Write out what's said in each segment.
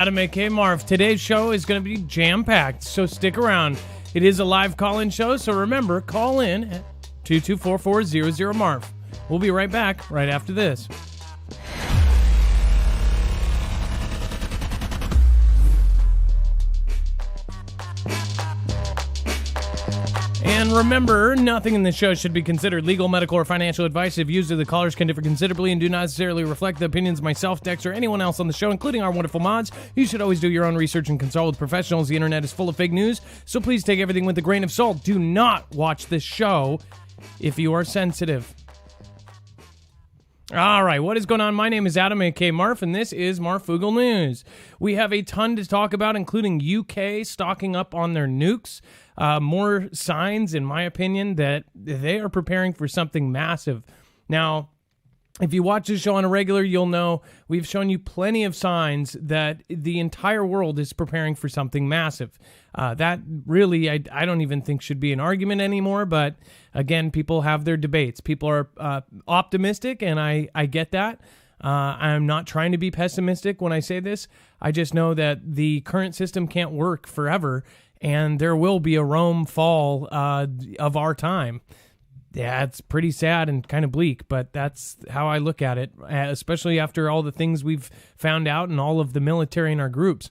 Adam and Marf. Today's show is going to be jam-packed, so stick around. It is a live call-in show, so remember, call in at 224-400-MARF. We'll be right back right after this. And remember, nothing in this show should be considered legal, medical, or financial advice. If views of the callers can differ considerably and do not necessarily reflect the opinions of myself, Dex, or anyone else on the show, including our wonderful mods. You should always do your own research and consult with professionals. The internet is full of fake news, so please take everything with a grain of salt. Do not watch this show if you are sensitive. All right, what is going on? My name is Adam, a.k.a. Marf, and this is Marfoogle News. We have a ton to talk about, including UK stocking up on their nukes. More signs, in my opinion, that they are preparing for something massive. Now, if you watch this show on a regular, you'll know we've shown you plenty of signs that the entire world is preparing for something massive. That really, I don't even think should be an argument anymore, but again, people have their debates. People are optimistic, and I get that. I'm not trying to be pessimistic when I say this. I just know that the current system can't work forever, and there will be a Rome fall of our time. Yeah, it's pretty sad and kind of bleak, but that's how I look at it, especially after all the things we've found out and all of the military in our groups.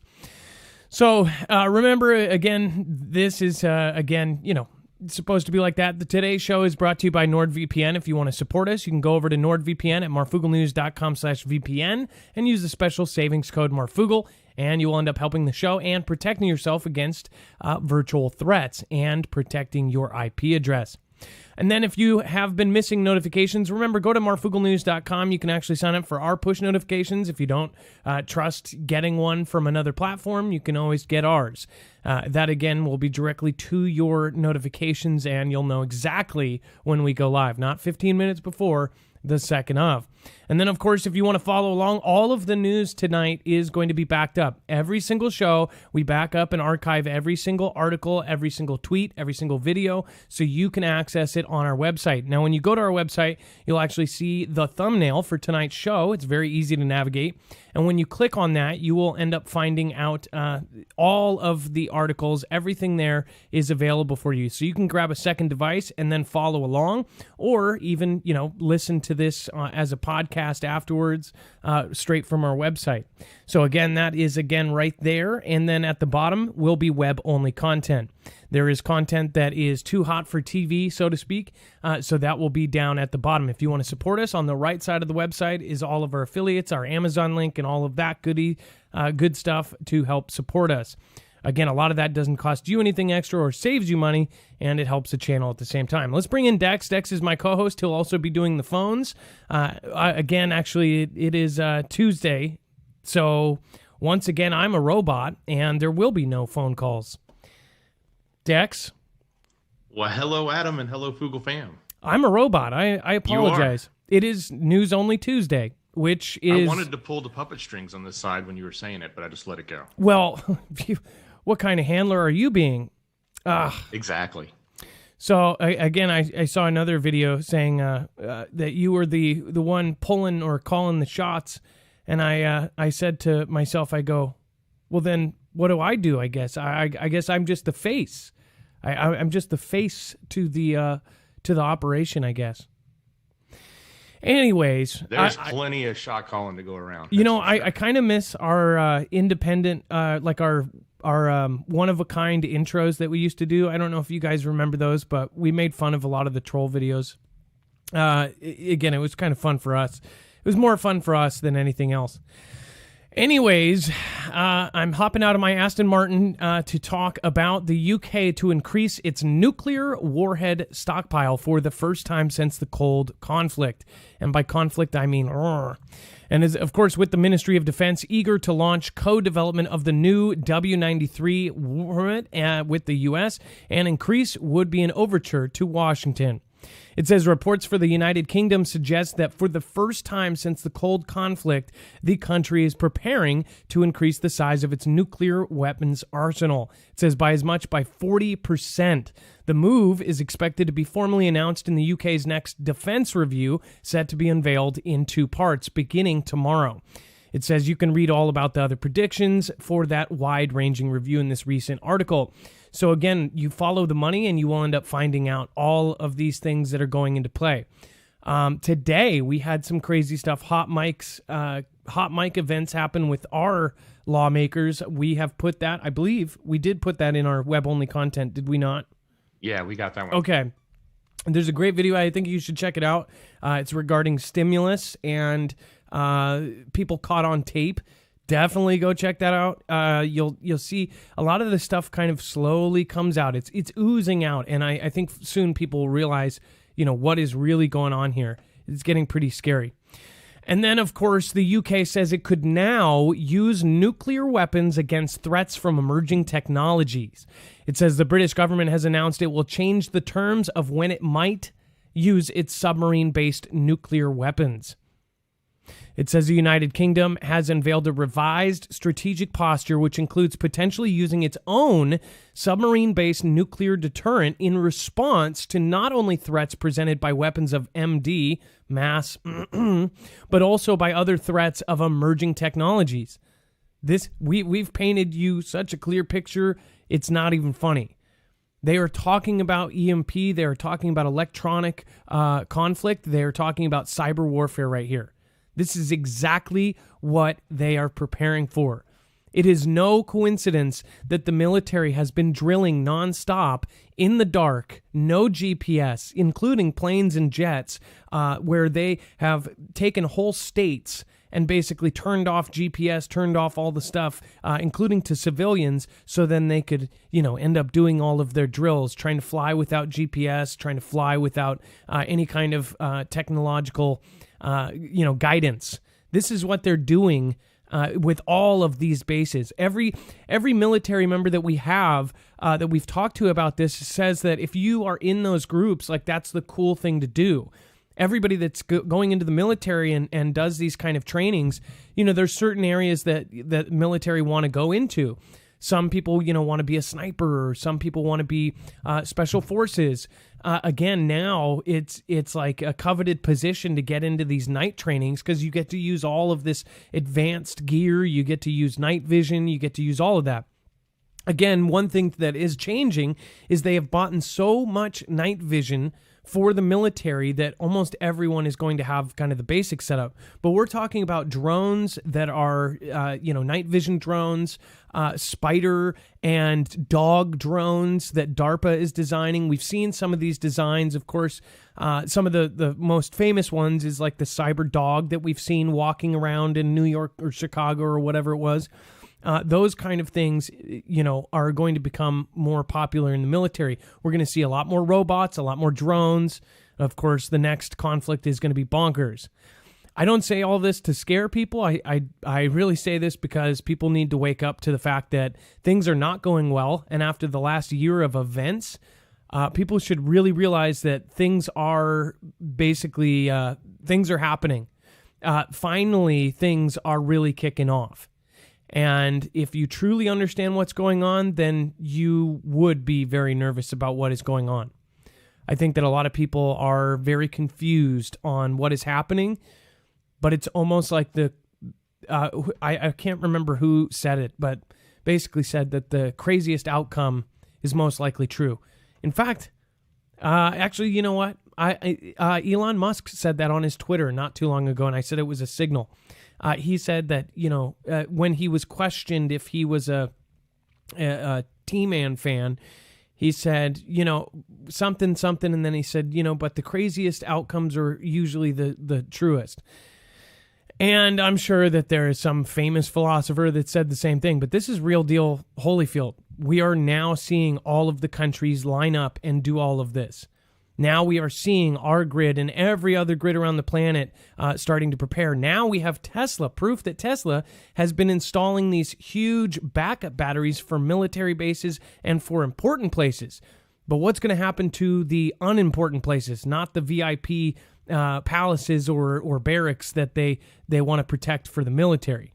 So remember, again, this is, it's supposed to be like that. The Today's show is brought to you by NordVPN. If you want to support us, you can go over to NordVPN at marfuglenews.com/VPN and use the special savings code Marfoogle, and you will end up helping the show and protecting yourself against virtual threats and protecting your IP address. And then if you have been missing notifications, remember, go to marfuglenews.com. You can actually sign up for our push notifications. If you don't trust getting one from another platform, you can always get ours. That, again, will be directly to your notifications, and you'll know exactly when we go live, not 15 minutes before, the second of. And then, of course, if you want to follow along, all of the news tonight is going to be backed up. Every single show, we back up and archive every single article, every single tweet, every single video, so you can access it on our website. Now, when you go to our website, you'll actually see the thumbnail for tonight's show. It's very easy to navigate. And when you click on that, you will end up finding out all of the articles. Everything there is available for you. So you can grab a second device and then follow along, or even, listen to this as a podcast afterwards, straight from our website. So again, that is right there. And then at the bottom will be web-only content. There is content that is too hot for TV, so to speak, so that will be down at the bottom. If you want to support us, on the right side of the website is all of our affiliates, our Amazon link, and all of that good stuff to help support us. Again, a lot of that doesn't cost you anything extra or saves you money, and it helps the channel at the same time. Let's bring in Dex. Dex is my co-host. He'll also be doing the phones. Again, actually, it is Tuesday, so once again, I'm a robot, and there will be no phone calls. Dex? Well, hello, Adam, and hello, Foogle fam. I'm a robot. I apologize. It is News Only Tuesday, which is... I wanted to pull the puppet strings on this side when you were saying it, but I just let it go. Well, what kind of handler are you being? Exactly. So, again, I saw another video saying that you were the one pulling or calling the shots, and I said to myself, I go, well, then what do I do, I guess? I guess I'm just the face. I'm just the face to the operation, I guess. Anyways, there's plenty of shot calling to go around. I kind of miss our independent, like our one-of-a-kind intros that we used to do. I don't know if you guys remember those, but we made fun of a lot of the troll videos. Again, it was kind of fun for us. It was more fun for us than anything else. Anyways, I'm hopping out of my Aston Martin to talk about the UK to increase its nuclear warhead stockpile for the first time since the Cold Conflict. And by conflict, I mean And is, of course, with the Ministry of Defense eager to launch co-development of the new W-93 warhead with the U.S., an increase would be an overture to Washington. It says reports for the United Kingdom suggest that for the first time since the Cold Conflict, the country is preparing to increase the size of its nuclear weapons arsenal. It says by as much by 40%. The move is expected to be formally announced in the UK's next defense review, set to be unveiled in 2 parts, beginning tomorrow. It says you can read all about the other predictions for that wide-ranging review in this recent article. So again, you follow the money and you will end up finding out all of these things that are going into play. Today, we had some crazy stuff. Hot mic events happen with our lawmakers. We have put that, I believe, we did put that in our web-only content, did we not? Yeah, we got that one. Okay. There's a great video. I think you should check it out. It's regarding stimulus and people caught on tape. Definitely go check that out. You'll see a lot of the stuff kind of slowly comes out. It's oozing out, and I think soon people will realize, what is really going on here. It's getting pretty scary. And then, of course, the UK says it could now use nuclear weapons against threats from emerging technologies. It says the British government has announced it will change the terms of when it might use its submarine-based nuclear weapons. It says the United Kingdom has unveiled a revised strategic posture, which includes potentially using its own submarine-based nuclear deterrent in response to not only threats presented by weapons of MD, mass, but also by other threats of emerging technologies. We've painted you such a clear picture, it's not even funny. They are talking about EMP. They are talking about electronic conflict. They are talking about cyber warfare right here. This is exactly what they are preparing for. It is no coincidence that the military has been drilling nonstop in the dark, no GPS, including planes and jets, where they have taken whole states and basically turned off GPS, turned off all the stuff, including to civilians, so then they could, end up doing all of their drills, trying to fly without GPS, trying to fly without any kind of technological guidance. This is what they're doing with all of these bases. Every military member that we have that we've talked to about this says that if you are in those groups, like that's the cool thing to do. Everybody that's going into the military and does these kind of trainings, there's certain areas that military want to go into. Some people, want to be a sniper, or some people want to be special forces. Again, now it's like a coveted position to get into these night trainings because you get to use all of this advanced gear. You get to use night vision. You get to use all of that. Again, one thing that is changing is they have bought in so much night vision for the military that almost everyone is going to have kind of the basic setup. But we're talking about drones that are, night vision drones, spider and dog drones that DARPA is designing. We've seen some of these designs, of course. Some of the most famous ones is like the cyber dog that we've seen walking around in New York or Chicago or whatever it was. Those kind of things, are going to become more popular in the military. We're going to see a lot more robots, a lot more drones. Of course, the next conflict is going to be bonkers. I don't say all this to scare people. I really say this because people need to wake up to the fact that things are not going well. And after the last year of events, people should really realize that things are basically, things are happening. Finally, things are really kicking off. And if you truly understand what's going on, then you would be very nervous about what is going on. I think that a lot of people are very confused on what is happening, but it's almost like I can't remember who said it, but basically said that the craziest outcome is most likely true. In fact, actually, you know what? Elon Musk said that on his Twitter not too long ago, and I said it was a signal. He said that, when he was questioned if he was a T-Man fan, he said, something, and then he said, but the craziest outcomes are usually the truest. And I'm sure that there is some famous philosopher that said the same thing, but this is real deal Holyfield. We are now seeing all of the countries line up and do all of this. Now we are seeing our grid and every other grid around the planet starting to prepare. Now we have Tesla, proof that Tesla has been installing these huge backup batteries for military bases and for important places. But what's going to happen to the unimportant places, not the VIP palaces or barracks that they want to protect for the military?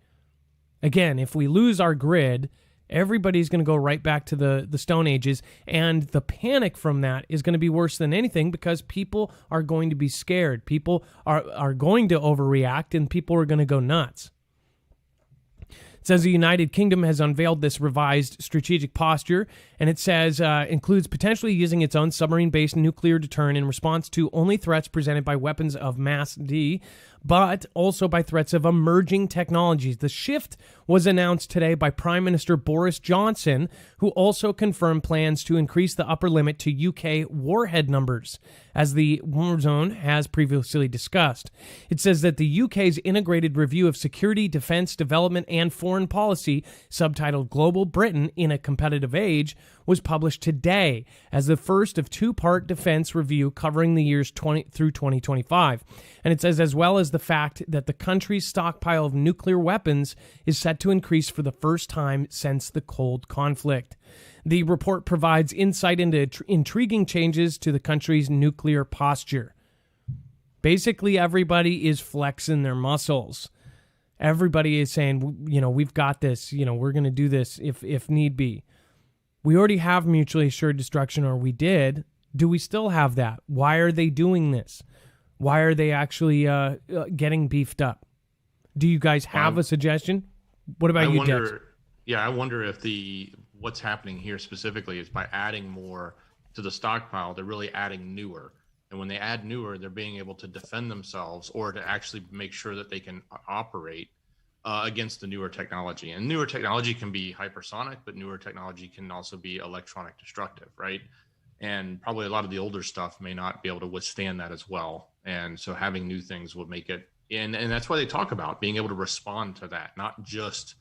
Again, if we lose our grid, everybody's going to go right back to the Stone Ages, and the panic from that is going to be worse than anything because people are going to be scared. People are going to overreact, and people are going to go nuts. It says the United Kingdom has unveiled this revised strategic posture, and it says includes potentially using its own submarine-based nuclear deterrent in response to only threats presented by weapons of mass D, but also by threats of emerging technologies. The shift was announced today by Prime Minister Boris Johnson, who also confirmed plans to increase the upper limit to UK warhead numbers, as the war zone has previously discussed. It says that the UK's integrated review of security, defense, development, and foreign policy, subtitled Global Britain in a Competitive Age, was published today as the first of two-part defense review covering the years 20 through 2025. And it says, as well as the fact that the country's stockpile of nuclear weapons is set to increase for the first time since the Cold Conflict. The report provides insight into intriguing changes to the country's nuclear posture. Basically, everybody is flexing their muscles. Everybody is saying, we've got this, we're going to do this if need be. We already have mutually assured destruction, or we did. Do we still have that? Why are they doing this? Why are they actually getting beefed up? Do you guys have a suggestion? What about you, Dex? Yeah, I wonder if what's happening here specifically is by adding more to the stockpile, they're really adding newer. And when they add newer, they're being able to defend themselves or to actually make sure that they can operate against the newer technology. And newer technology can be hypersonic, but newer technology can also be electronic destructive, right? And probably a lot of the older stuff may not be able to withstand that as well. And so having new things will make it, and that's why they talk about being able to respond to that, not just,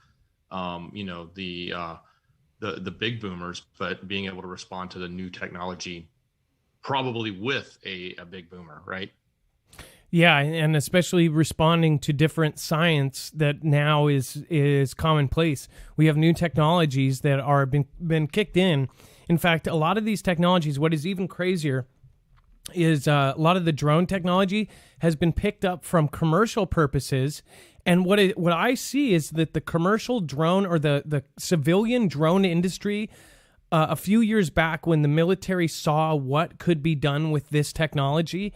the big boomers, but being able to respond to the new technology, probably with a big boomer, right? Yeah, and especially responding to different science that now is commonplace. We have new technologies that are been kicked in. In fact, a lot of these technologies, what is even crazier is a lot of the drone technology has been picked up from commercial purposes. And what I see is that the commercial drone or the civilian drone industry, a few years back when the military saw what could be done with this technology,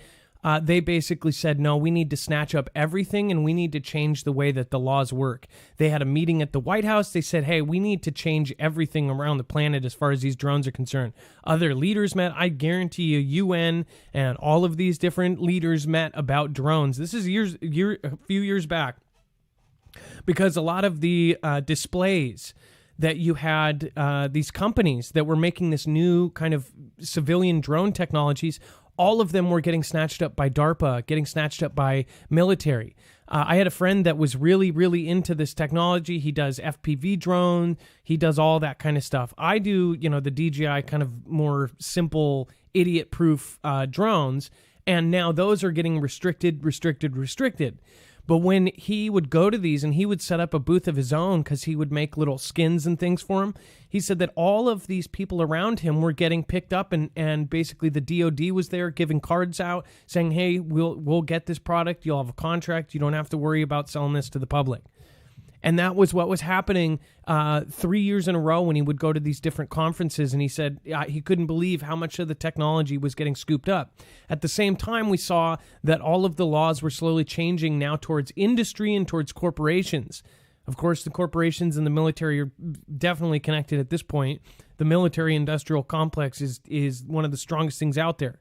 they basically said, no, we need to snatch up everything and we need to change the way that the laws work. They had a meeting at the White House. They said, hey, we need to change everything around the planet as far as these drones are concerned. Other leaders met. I guarantee you, UN and all of these different leaders met about drones. This is a few years back, because a lot of the displays that you had, these companies that were making this new kind of civilian drone technologies, all of them were getting snatched up by DARPA, getting snatched up by military. I had a friend that was really, really into this technology. He does FPV drone. He does all that kind of stuff. I do, the DJI kind of more simple, idiot-proof drones. And now those are getting restricted. But when he would go to these and he would set up a booth of his own because he would make little skins and things for him, he said that all of these people around him were getting picked up and basically the DOD was there giving cards out saying, hey, we'll get this product. You'll have a contract. You don't have to worry about selling this to the public. And that was what was happening 3 years in a row when he would go to these different conferences. And he said he couldn't believe how much of the technology was getting scooped up. At the same time, we saw that all of the laws were slowly changing now towards industry and towards corporations. Of course, the corporations and the military are definitely connected at this point. The military-industrial complex is one of the strongest things out there.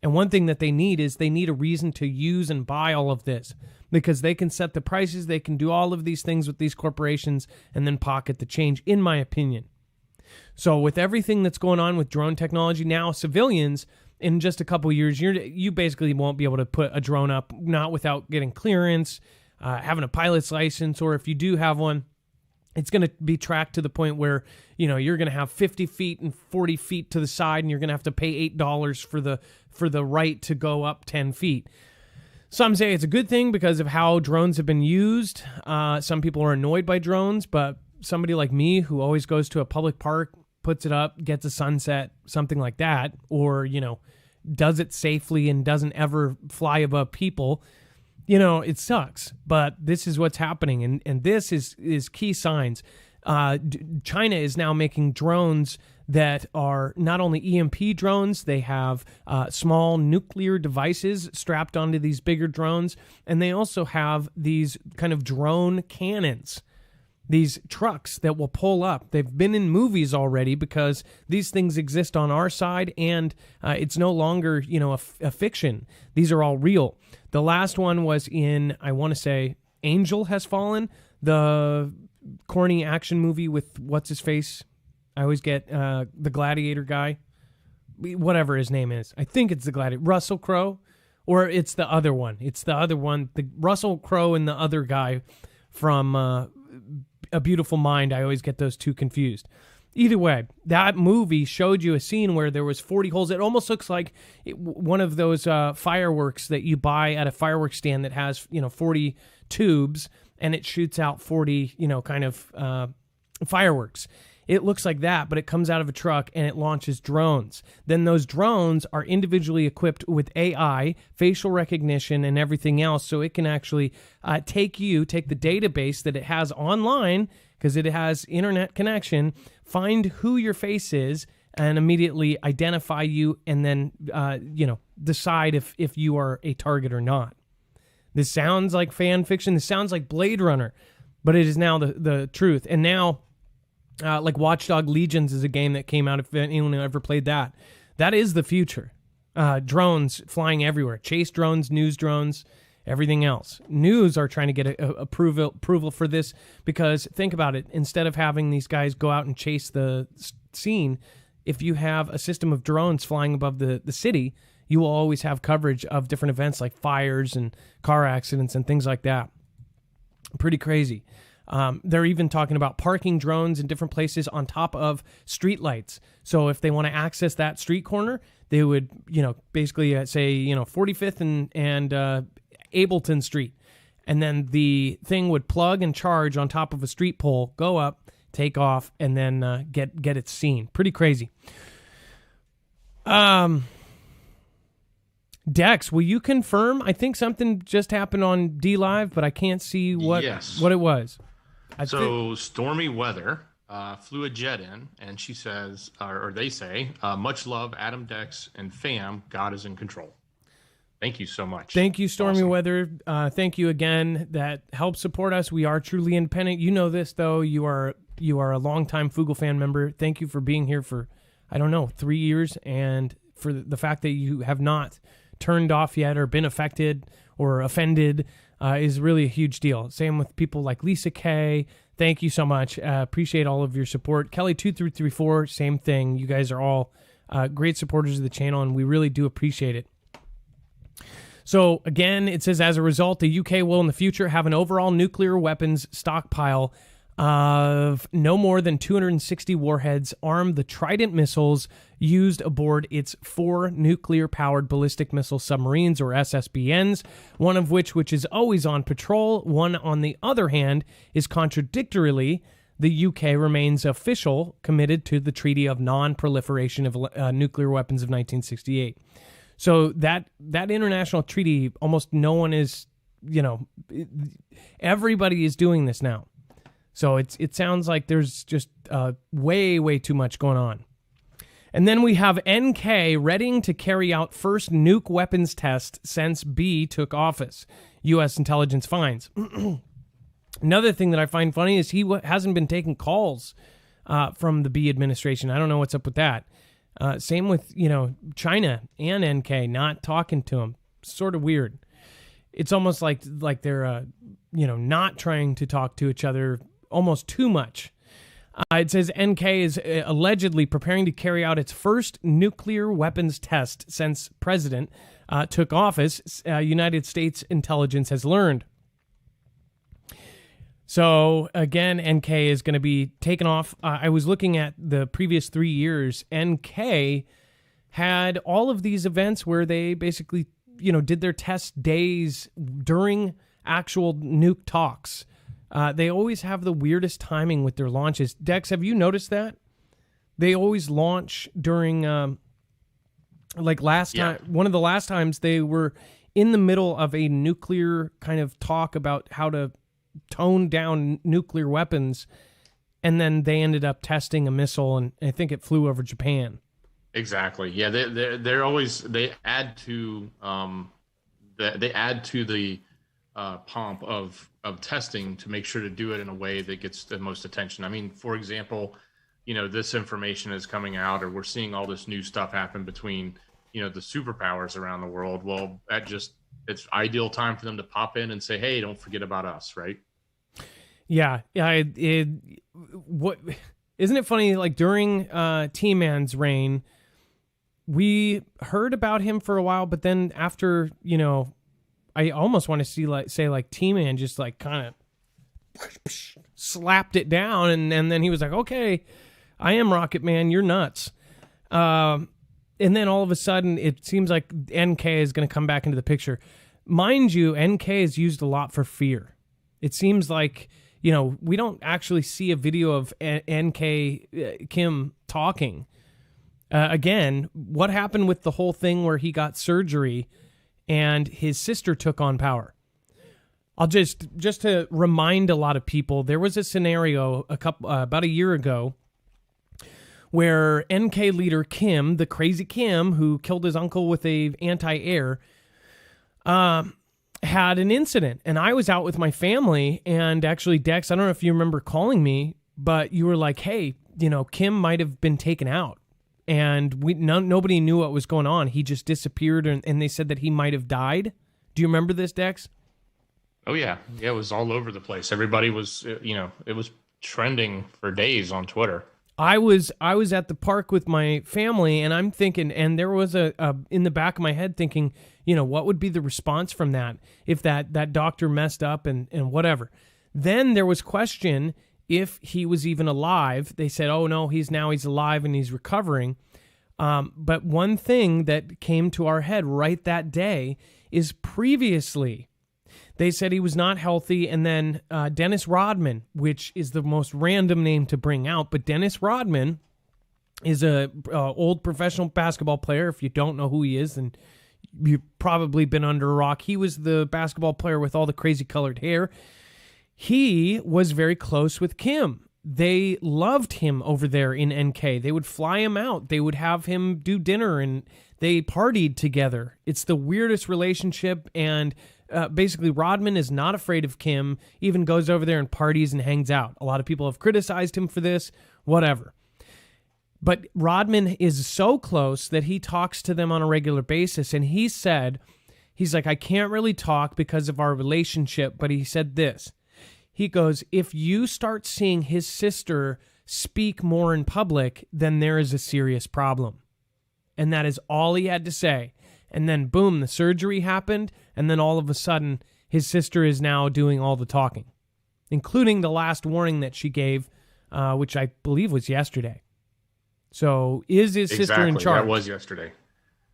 And one thing that they need is they need a reason to use and buy all of this, because they can set the prices, they can do all of these things with these corporations and then pocket the change, in my opinion. So with everything that's going on with drone technology now, civilians, in just a couple of years, you basically won't be able to put a drone up, not without getting clearance, having a pilot's license, or if you do have one, it's going to be tracked to the point where, you're going to have 50 feet and 40 feet to the side, and you're going to have to pay $8 for the right to go up 10 feet. Some say it's a good thing because of how drones have been used. Some people are annoyed by drones, but somebody like me who always goes to a public park, puts it up, gets a sunset, something like that, or, does it safely and doesn't ever fly above people, it sucks. But this is what's happening, and this is key signs. China is now making drones that are not only EMP drones, they have small nuclear devices strapped onto these bigger drones, and they also have these kind of drone cannons these trucks that will pull up. They've been in movies already because these things exist on our side, and it's no longer, a fiction. These are all real. The last one was in, I want to say, Angel Has Fallen, the corny action movie with what's his face. I always get the Gladiator guy, whatever his name is. I think it's the Gladiator, Russell Crowe, or it's the other one. It's the other one, the Russell Crowe and the other guy from A Beautiful Mind. I always get those two confused. Either way, that movie showed you a scene where there was 40 holes. It almost looks like one of those fireworks that you buy at a fireworks stand that has 40 tubes, and it shoots out 40 fireworks. It looks like that, but it comes out of a truck and it launches drones. Then those drones are individually equipped with AI, facial recognition, and everything else, so it can actually take the database that it has online, because it has internet connection, find who your face is, and immediately identify you, and then decide if you are a target or not. This sounds like fan fiction. This sounds like Blade Runner, but it is now the truth. And now, like Watchdog Legions is a game that came out, if anyone ever played that. That is the future. Drones flying everywhere. Chase drones, news drones, everything else. News are trying to get approval for this because, think about it, instead of having these guys go out and chase the scene, if you have a system of drones flying above the city, you will always have coverage of different events like fires and car accidents and things like that. Pretty crazy. They're even talking about parking drones in different places on top of street lights. So if they want to access that street corner, they would, basically say, 45th and Ableton Street. And then the thing would plug and charge on top of a street pole, go up, take off, and then get it seen. Pretty crazy. Dex, will you confirm? I think something just happened on D Live, but I can't see what it was. Stormy Weather flew a jet in, and she says, or they say, much love, Adam, Dex, and fam. God is in control. Thank you so much. Thank you, Stormy Weather. Thank you again. That helps support us. We are truly independent. You know this, though. You are a longtime Foogle fan member. Thank you for being here for, 3 years, and for the fact that you have not turned off yet or been affected or offended is really a huge deal. Same with people like Lisa K. Thank you so much. Appreciate all of your support. Kelly2334, same thing. You guys are all great supporters of the channel, and we really do appreciate it. So again, it says, as a result, the UK will in the future have an overall nuclear weapons stockpile of no more than 260 warheads, armed the Trident missiles used aboard its 4 nuclear-powered ballistic missile submarines, or SSBNs, one of which is always on patrol. One, on the other hand, is contradictorily, the UK remains committed to the Treaty of Non-Proliferation of Nuclear Weapons of 1968. So that international treaty, almost no one is, everybody is doing this now. So it sounds like there's just way, way too much going on. And then we have NK readying to carry out first nuke weapons test since B took office. U.S. intelligence finds. Another thing that I find funny is he hasn't been taking calls from the B administration. I don't know what's up with that. Same with, China and NK not talking to him. Sort of weird. It's almost like they're, not trying to talk to each other almost too much. It says NK is allegedly preparing to carry out its first nuclear weapons test since President took office, United States intelligence has learned. So, again, NK is going to be taken off. I was looking at the previous 3 years. NK had all of these events where they basically, did their test days during actual nuke talks. They always have the weirdest timing with their launches. Dex, have you noticed that? They always launch during, time. One of the last times they were in the middle of a nuclear kind of talk about how to tone down nuclear weapons, and then they ended up testing a missile, and I think it flew over Japan. Exactly. Yeah, they're always, they add to the pomp of testing to make sure to do it in a way that gets the most attention. I mean, for example, this information is coming out, or we're seeing all this new stuff happen between, the superpowers around the world. Well, it's ideal time for them to pop in and say, hey, don't forget about us, right? Yeah. What isn't it funny? Like during T-Man's reign, we heard about him for a while, but then after, I almost want to say T-Man just like kind of slapped it down, and then he was like, okay, I am Rocket Man, you're nuts. And then all of a sudden, it seems like NK is going to come back into the picture. Mind you, NK is used a lot for fear. It seems like, we don't actually see a video of NK Kim talking. Again, what happened with the whole thing where he got surgery and his sister took on power? I'll just to remind a lot of people, there was a scenario about a year ago where NK leader Kim, the crazy Kim, who killed his uncle with a anti-air, had an incident. And I was out with my family, and actually, Dex, I don't know if you remember calling me, but you were like, hey, Kim might have been taken out. And nobody knew what was going on. He just disappeared, and they said that he might have died. Do you remember this, Dex? Oh, yeah. Yeah, it was all over the place. Everybody was, it was trending for days on Twitter. I was at the park with my family, and I'm thinking, and there was a in the back of my head thinking, what would be the response from that if that doctor messed up and whatever. Then there was question if he was even alive. They said, oh no, he's alive and he's recovering. But one thing that came to our head right that day is previously they said he was not healthy, and then Dennis Rodman, which is the most random name to bring out, but Dennis Rodman is a old professional basketball player. If you don't know who he is, then you've probably been under a rock. He was the basketball player with all the crazy colored hair. He was very close with Kim. They loved him over there in NK. They would fly him out. They would have him do dinner, and they partied together. It's the weirdest relationship, and basically, Rodman is not afraid of Kim, even goes over there and parties and hangs out. A lot of people have criticized him for this, whatever. But Rodman is so close that he talks to them on a regular basis, and he's like, I can't really talk because of our relationship, but he said this. He goes, if you start seeing his sister speak more in public, then there is a serious problem. And that is all he had to say. And then, boom, the surgery happened, and then all of a sudden, his sister is now doing all the talking, including the last warning that she gave, which I believe was yesterday. So, is his sister in charge? That was yesterday.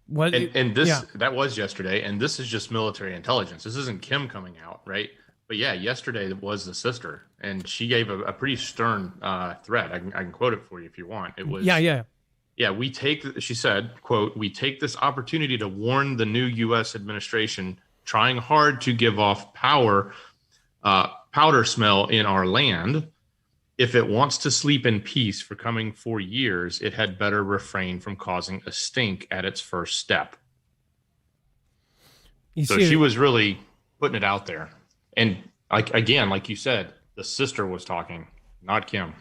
That was yesterday, and this is just military intelligence. This isn't Kim coming out, right? But yeah, yesterday was the sister, and she gave a pretty stern threat. I can quote it for you if you want. It was Yeah, she said, quote, we take this opportunity to warn the new U.S. administration trying hard to give off powder smell in our land. If it wants to sleep in peace for coming 4 years, it had better refrain from causing a stink at its first step. She was really putting it out there. And like you said, the sister was talking, not Kim.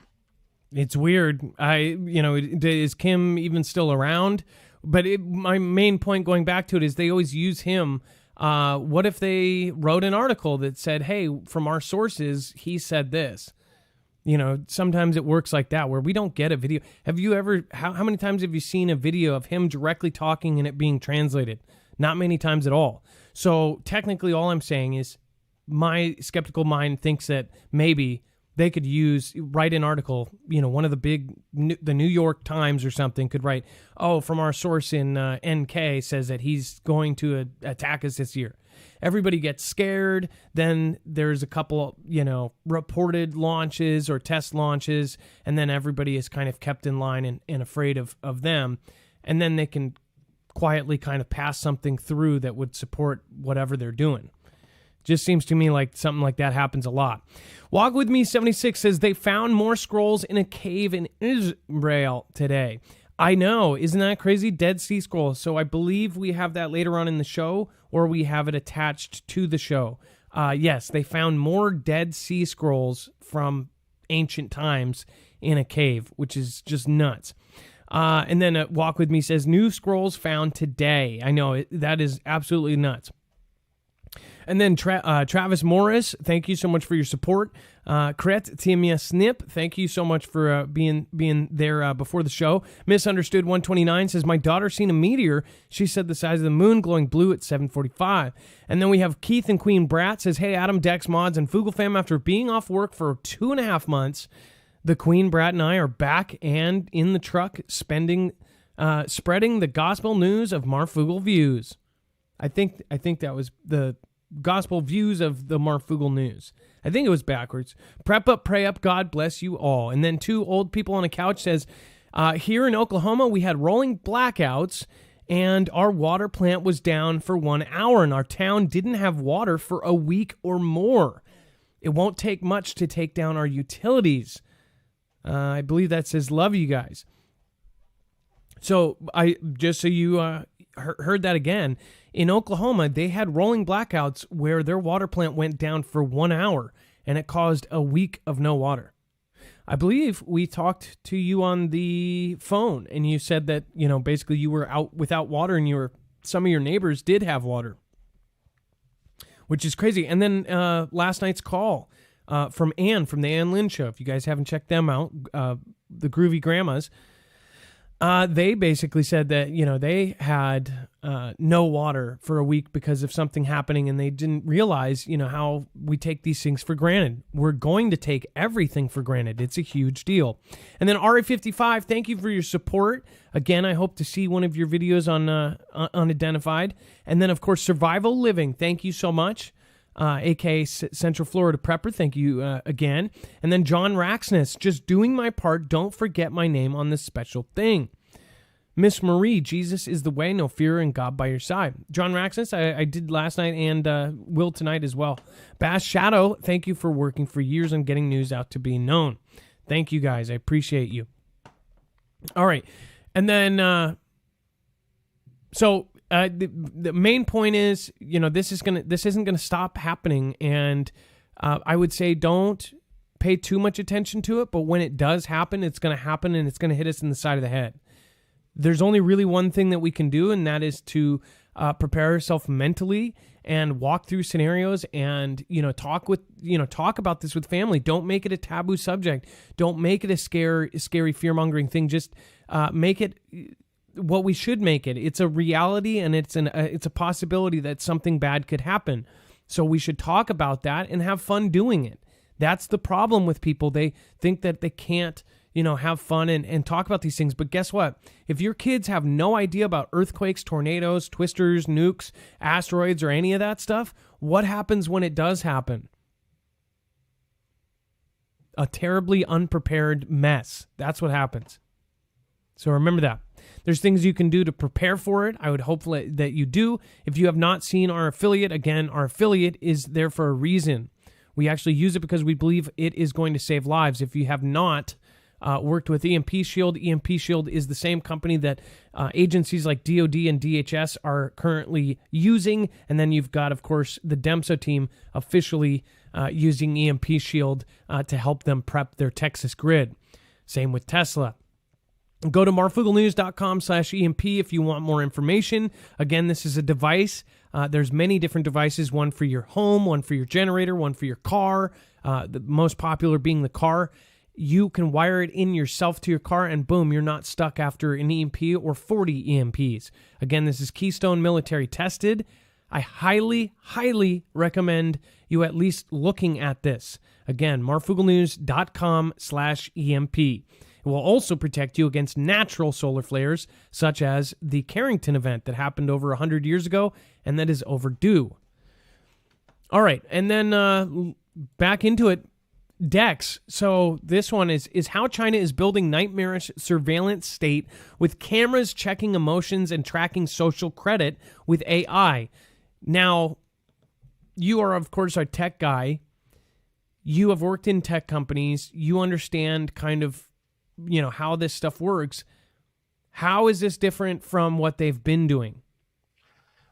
It's weird. Is Kim even still around? But my main point going back to it is they always use him. What if they wrote an article that said, hey, from our sources, he said this? Sometimes it works like that where we don't get a video. Have you ever, how many times have you seen a video of him directly talking and it being translated? Not many times at all. So technically all I'm saying is my skeptical mind thinks that maybe they could write an article, one of the New York Times or something could write, from our source in NK says that he's going to attack us this year. Everybody gets scared. Then there's a couple, reported launches or test launches, and then everybody is kind of kept in line and afraid of them. And then they can quietly kind of pass something through that would support whatever they're doing. Just seems to me like something like that happens a lot. Walk With Me 76 says they found more scrolls in a cave in Israel today. I know. Isn't that crazy? Dead Sea Scrolls. So I believe we have that later on in the show, or we have it attached to the show. Yes, they found more Dead Sea Scrolls from ancient times in a cave, which is just nuts. And then Walk With Me says, new scrolls found today. I know, that is absolutely nuts. And then Travis Morris, thank you so much for your support. Kret Timia Snip, thank you so much for being there before the show. Misunderstood 129 says, my daughter seen a meteor. She said the size of the moon, glowing blue at 7:45. And then we have Keith and Queen Brat says, hey, Adam, Dex, Mods, and Foogle fam, after being off work for 2.5 months, the Queen Brat and I are back and in the truck spreading the gospel news of Marfoogle views. I think that was the gospel views of the Marfoogle news. I think it was backwards. Prep up, pray up, God bless you all. And then two old people on a couch says, here in Oklahoma, we had rolling blackouts and our water plant was down for 1 hour and our town didn't have water for a week or more. It won't take much to take down our utilities. I believe that says, love you guys. So just so you heard that again, in Oklahoma, they had rolling blackouts where their water plant went down for 1 hour, and it caused a week of no water. I believe we talked to you on the phone, and you said that, basically you were out without water, and some of your neighbors did have water, which is crazy. And then last night's call from Ann, from the Ann Lynn Show. If you guys haven't checked them out, the Groovy Grandmas, they basically said that, they had no water for a week because of something happening, and they didn't realize, how we take these things for granted. We're going to take everything for granted. It's a huge deal. And then RA55, thank you for your support. Again, I hope to see one of your videos on Unidentified. And then, of course, Survival Living, thank you so much. aka Central Florida Prepper, thank you again. And then John Raxness, just doing my part, don't forget my name on this special thing. Miss Marie, Jesus is the way, no fear, and God by your side. John Raxness, I did last night and will tonight as well. Bass Shadow, thank you for working for years on getting news out to be known. Thank you guys, I appreciate you. All right, and then the main point is, this isn't gonna stop happening, and I would say don't pay too much attention to it. But when it does happen, it's gonna happen, and it's gonna hit us in the side of the head. There's only really one thing that we can do, and that is to prepare ourselves mentally and walk through scenarios and talk about this with family. Don't make it a taboo subject. Don't make it a scary fear-mongering thing. Just make it what we should make it. It's a reality, and it's a possibility that something bad could happen. So we should talk about that and have fun doing it. That's the problem with people. They think that they can't, have fun and talk about these things. But guess what? If your kids have no idea about earthquakes, tornadoes, twisters, nukes, asteroids, or any of that stuff, what happens when it does happen? A terribly unprepared mess. That's what happens. So remember that. There's things you can do to prepare for it. I would hope that you do. If you have not seen our affiliate, again, our affiliate is there for a reason. We actually use it because we believe it is going to save lives. If you have not worked with EMP Shield, EMP Shield is the same company that agencies like DOD and DHS are currently using. And then you've got, of course, the DEMSO team officially using EMP Shield to help them prep their Texas grid. Same with Tesla. Go to marfooglenews.com/EMP if you want more information. Again, this is a device. There's many different devices, one for your home, one for your generator, one for your car, the most popular being the car. You can wire it in yourself to your car, and boom, you're not stuck after an EMP or 40 EMPs. Again, this is Keystone Military tested. I highly, highly recommend you at least looking at this. Again, marfooglenews.com/EMP. It will also protect you against natural solar flares, such as the Carrington event that happened over 100 years ago, and that is overdue. All right, and then back into it, Dex. So this one is how China is building nightmarish surveillance state with cameras checking emotions and tracking social credit with AI. Now, you are, of course, our tech guy. You have worked in tech companies. You understand kind of how this stuff works. How is this different from what they've been doing?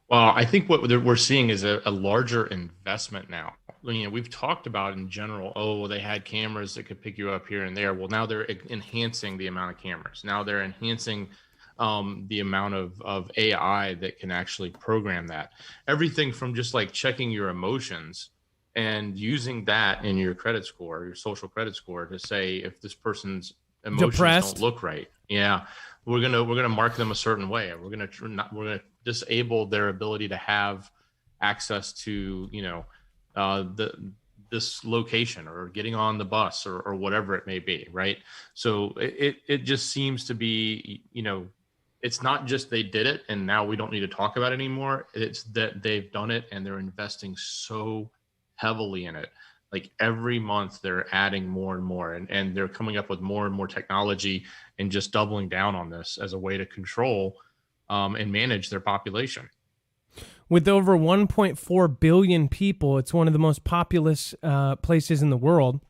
Well, I think what we're seeing is a larger investment now. We've talked about in general, oh, they had cameras that could pick you up here and there. Well, now they're enhancing the amount of cameras. Now they're enhancing the amount of AI that can actually program that. Everything from just like checking your emotions and using that in your credit score, your social credit score, to say if this person's emotions Depressed. don't look right. Yeah, we're gonna mark them a certain way. We're gonna disable their ability to have access to this location or getting on the bus or whatever it may be, right? So it just seems to be, it's not just they did it and now we don't need to talk about it anymore. It's that they've done it and they're investing so heavily in it. Like every month they're adding more and more, and they're coming up with more and more technology and just doubling down on this as a way to control and manage their population. With over 1.4 billion people, it's one of the most populous places in the world,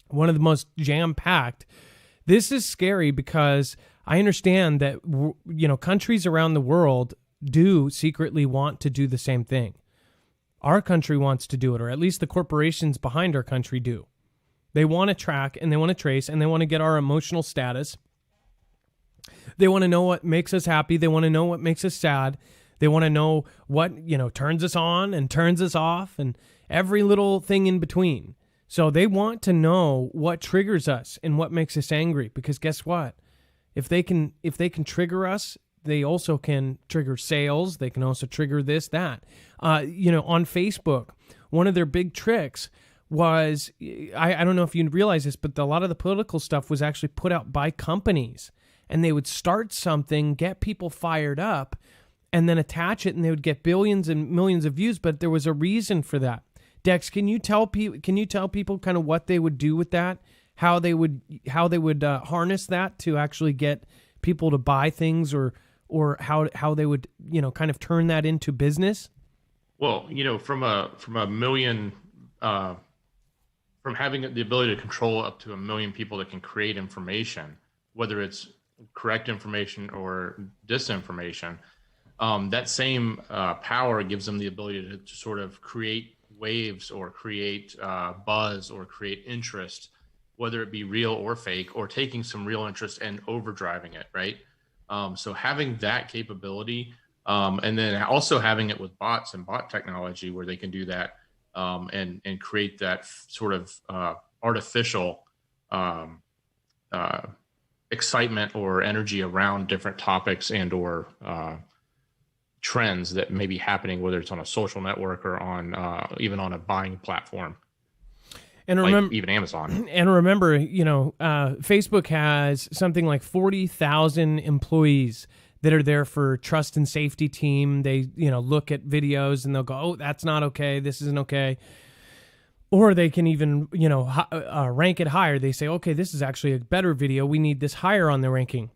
one of the most jam-packed. This is scary because I understand that, countries around the world do secretly want to do the same thing. Our country wants to do it, or at least the corporations behind our country do. They want to track and they want to trace and they want to get our emotional status. They want to know what makes us happy. They want to know what makes us sad. They want to know what, turns us on and turns us off and every little thing in between. So they want to know what triggers us and what makes us angry, because guess what? If they can trigger us, they also can trigger sales. They can also trigger this, that. On Facebook, one of their big tricks was, I don't know if you realize this, but a lot of the political stuff was actually put out by companies. And they would start something, get people fired up, and then attach it, and they would get billions and millions of views. But there was a reason for that. Dex, can you tell people kind of what they would do with that? How they would harness that to actually get people to buy things, or how they would kind of turn that into business? Well, from a million, from having the ability to control up to 1 million people that can create information, whether it's correct information or disinformation, that same power gives them the ability to sort of create waves or create buzz or create interest, whether it be real or fake, or taking some real interest and overdriving it, right? So having that capability, and then also having it with bots and bot technology where they can do that and create that sort of artificial excitement or energy around different topics and or trends that may be happening, whether it's on a social network or on even on a buying platform. And remember, like even Amazon. And remember, Facebook has something like 40,000 employees that are there for trust and safety team. They, look at videos and they'll go, oh, that's not okay. This isn't okay. Or they can even, rank it higher. They say, okay, this is actually a better video. We need this higher on the ranking.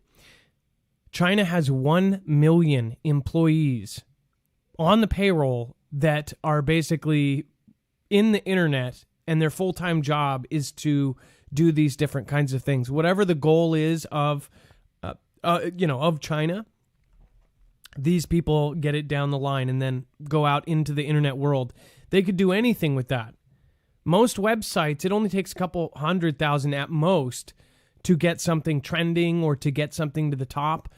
China has 1 million employees on the payroll that are basically in the internet, and their full-time job is to do these different kinds of things. Whatever the goal is of China, these people get it down the line and then go out into the internet world. They could do anything with that. Most websites, it only takes a couple 100,000 at most to get something trending or to get something to the top.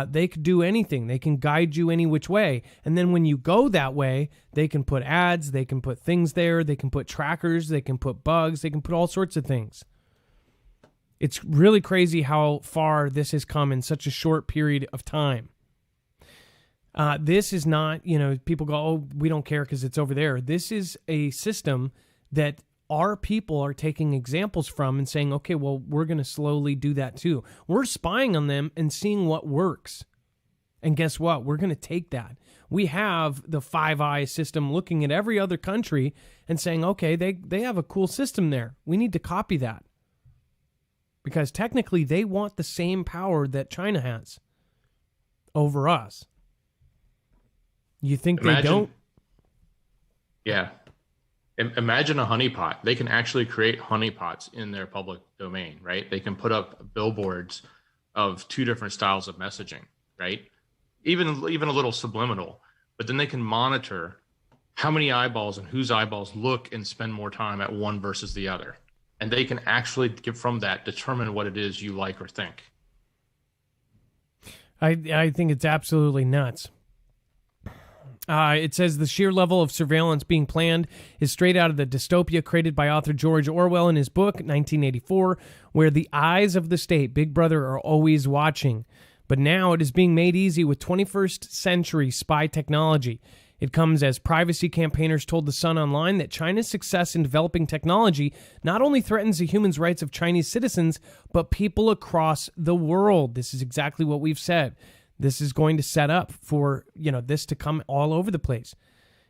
They could do anything. They can guide you any which way. And then when you go that way, they can put ads, they can put things there, they can put trackers, they can put bugs, they can put all sorts of things. It's really crazy how far this has come in such a short period of time. This is not, people go, oh, we don't care because it's over there. This is a system that our people are taking examples from and saying, okay, well, we're going to slowly do that too. We're spying on them and seeing what works. And guess what? We're going to take that. We have the Five Eyes system looking at every other country and saying, okay, they have a cool system there. We need to copy that. Because technically they want the same power that China has over us. You think they don't? Yeah. Imagine a honeypot. They can actually create honeypots in their public domain, right? They can put up billboards of 2 different styles of messaging, right? Even a little subliminal. but then they can monitor how many eyeballs and whose eyeballs look and spend more time at one versus the other. And they can actually, from that, determine what it is you like or think. I think it's absolutely nuts. It says the sheer level of surveillance being planned is straight out of the dystopia created by author George Orwell in his book, 1984, where the eyes of the state, Big Brother, are always watching. But now it is being made easy with 21st century spy technology. It comes as privacy campaigners told The Sun Online that China's success in developing technology not only threatens the human rights of Chinese citizens, but people across the world. This is exactly what we've said. This is going to set up for, this to come all over the place.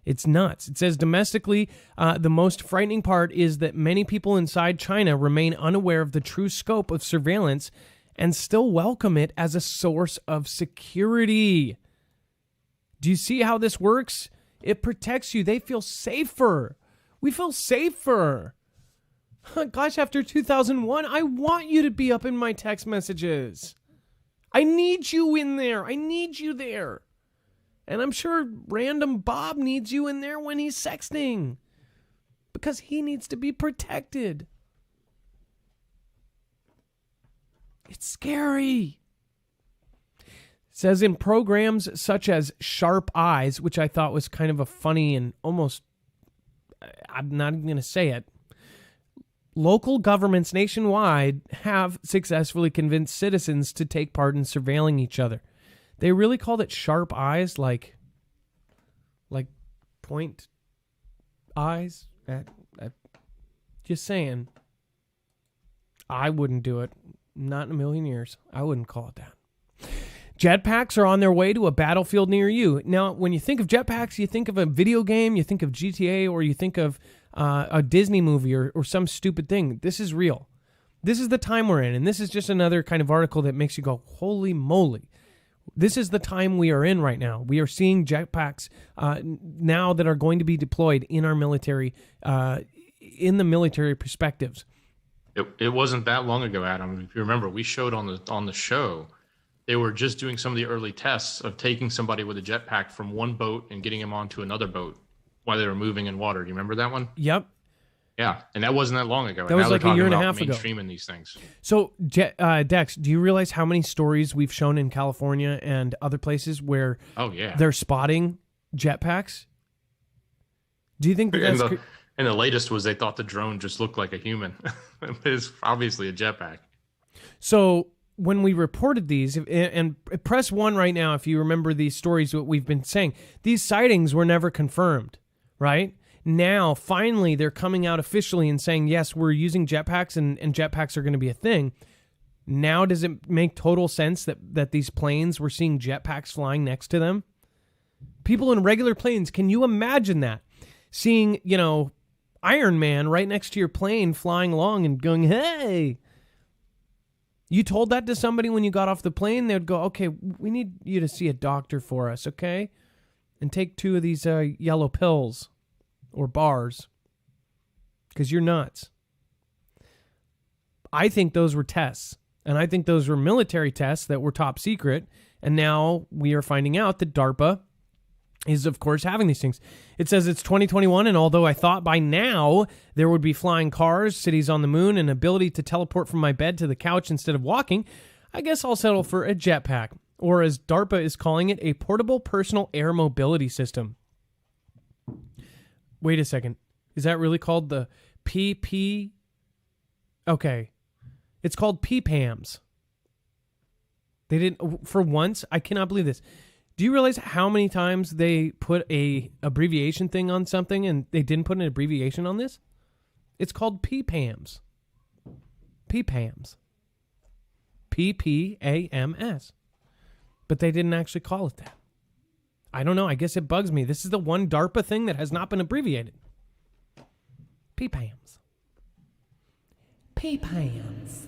It's nuts. It says domestically, the most frightening part is that many people inside China remain unaware of the true scope of surveillance and still welcome it as a source of security. Do you see how this works? It protects you. They feel safer. We feel safer. Gosh, after 2001, I want you to be up in my text messages. I need you in there. I need you there. And I'm sure random Bob needs you in there when he's sexting, because he needs to be protected. It's scary. It says in programs such as Sharp Eyes, which I thought was kind of a funny and almost, I'm not even going to say it, local governments nationwide have successfully convinced citizens to take part in surveilling each other. They really called it Sharp Eyes, like point eyes. Just saying. I wouldn't do it. Not in a million years. I wouldn't call it that. Jetpacks are on their way to a battlefield near you. Now, when you think of jetpacks, you think of a video game, you think of GTA, or you think of a Disney movie or some stupid thing. This is real. This is the time we're in, and this is just another kind of article that makes you go, holy moly. This is the time we are in right now. We are seeing jetpacks now that are going to be deployed in our military, in the military perspectives. It wasn't that long ago, Adam. If you remember, we showed on the show, they were just doing some of the early tests of taking somebody with a jetpack from one boat and getting him onto another boat while they were moving in water. Do you remember that one? Yep. Yeah, and that wasn't that long ago. That was like a year and a half ago. Mainstreaming these things. So, Dex, do you realize how many stories we've shown in California and other places where they're spotting jetpacks? Do you think that's... And the latest was they thought the drone just looked like a human. It's obviously a jetpack. So when we reported these, and press 1 right now if you remember these stories, what we've been saying, these sightings were never confirmed, right? Now, finally, they're coming out officially and saying, yes, we're using jetpacks and jetpacks are going to be a thing. Now, does it make total sense that these planes, we're seeing jetpacks flying next to them? People in regular planes, can you imagine that? Seeing, Iron Man right next to your plane flying along and going, hey. You told that to somebody when you got off the plane, they'd go, okay, we need you to see a doctor for us, okay? And take 2 of these yellow pills or bars because you're nuts. I think those were tests, and I think those were military tests that were top secret, and now we are finding out that DARPA is, of course, having these things. It says it's 2021, and although I thought by now there would be flying cars, cities on the moon, and ability to teleport from my bed to the couch instead of walking, I guess I'll settle for a jetpack, or as DARPA is calling it, a portable personal air mobility system. Wait a second. Is that really called the PP? Okay. It's called PPAMs. They didn't, for once, I cannot believe this. Do you realize how many times they put a abbreviation thing on something and they didn't put an abbreviation on this? It's called PPAMs. PPAMs. PPAMS. But they didn't actually call it that. I don't know. I guess it bugs me. This is the one DARPA thing that has not been abbreviated. PPAMs. PPAMs.